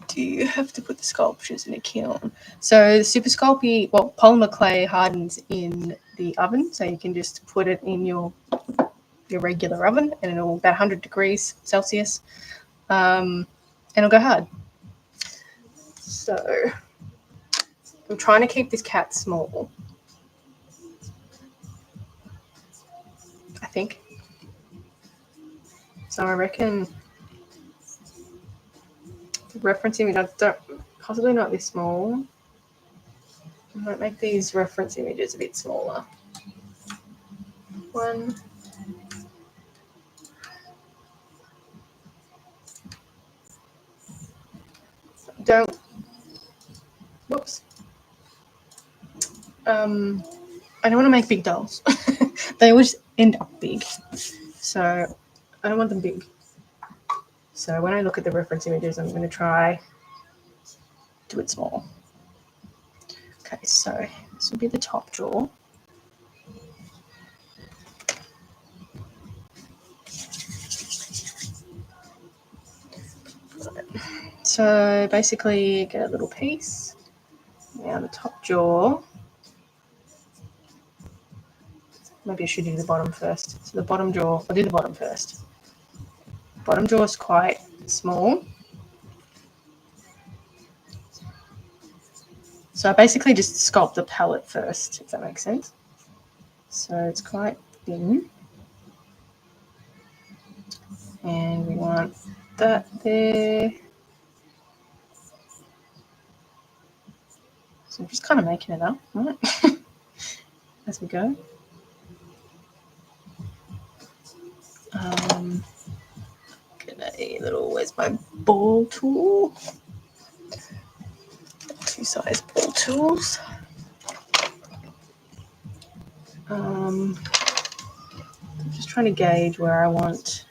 Do you have to put the sculptures in a kiln? So the Super Sculpey, well, polymer clay hardens in the oven, so you can just put it in your regular oven, and it'll about 100 degrees Celsius, and it'll go hard. So I'm trying to keep this cat small, I think. So I reckon the reference image, I don't, possibly not this small. I might make these reference images a bit smaller. 1. Don't. Whoops. I don't want to make big dolls. They always end up big. So I don't want them big. So when I look at the reference images, I'm going to try do it small. Okay, so this will be the top jaw. So basically get a little piece. Now the top jaw. Maybe I should do the bottom first. So the bottom jaw, I'll do the bottom first. Bottom jaw is quite small. So I basically just sculpt the palette first, if that makes sense. So it's quite thin. And we want that there. So I'm just kind of making it up, right? As we go. Get a little, where's my ball tool? 2 size ball tools. I'm just trying to gauge where I want.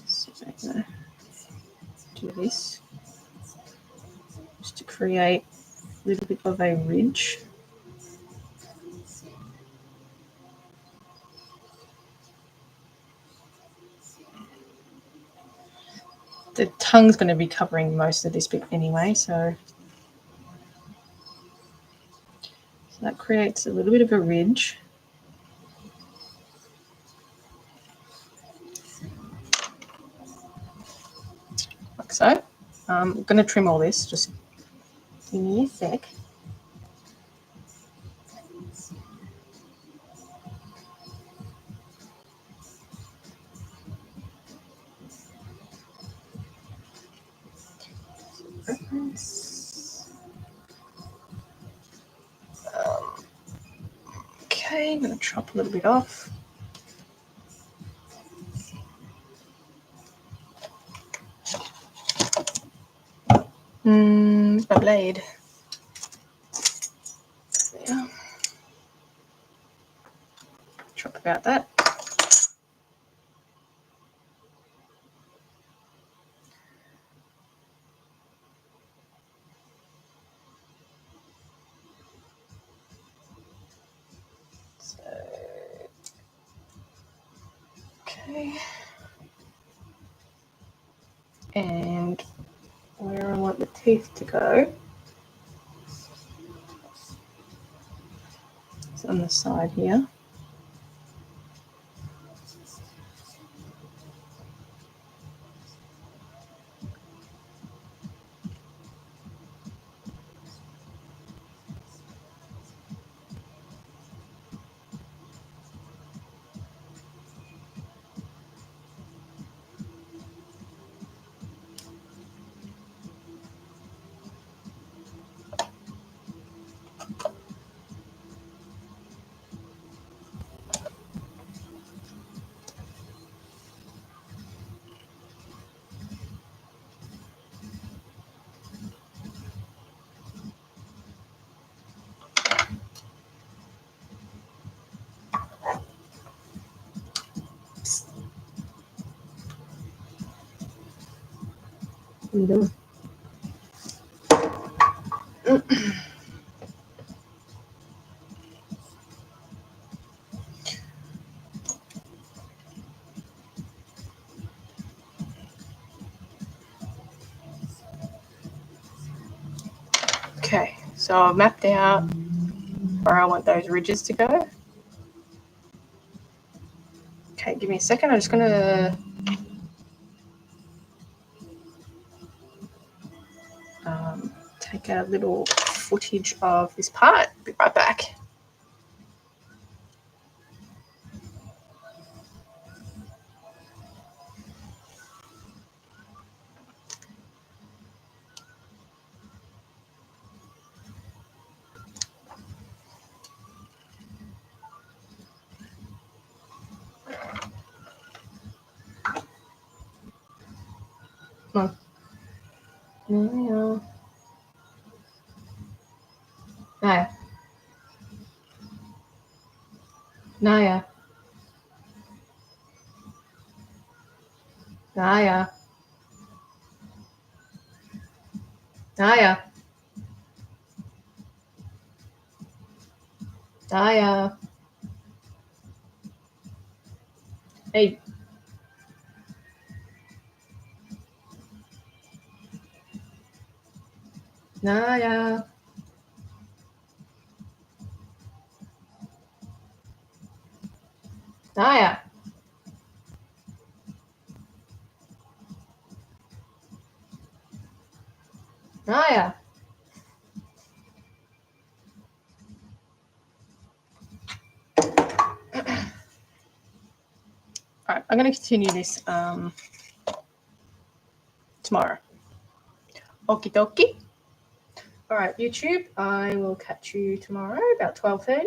So I'm going to do this just to create a little bit of a ridge. The tongue's going to be covering most of this bit anyway, so that creates a little bit of a ridge. Like so. I'm going to trim all this, just give me a sec. Okay, I'm going to chop a little bit off. My blade. Yeah. Chop about that. So, okay. And where I want the teeth to go is on the side here. What are you doing? Okay, so I've mapped out where I want those ridges to go. Okay, give me a second. I'm just going to take a little footage of this part. Be right back. Come on. Naya. Naya. Naya. Naya. Naya. Hey. Naya. Naya. Naya. All right, I'm going to continue this tomorrow. Okie dokie. All right, YouTube, I will catch you tomorrow about 12:30.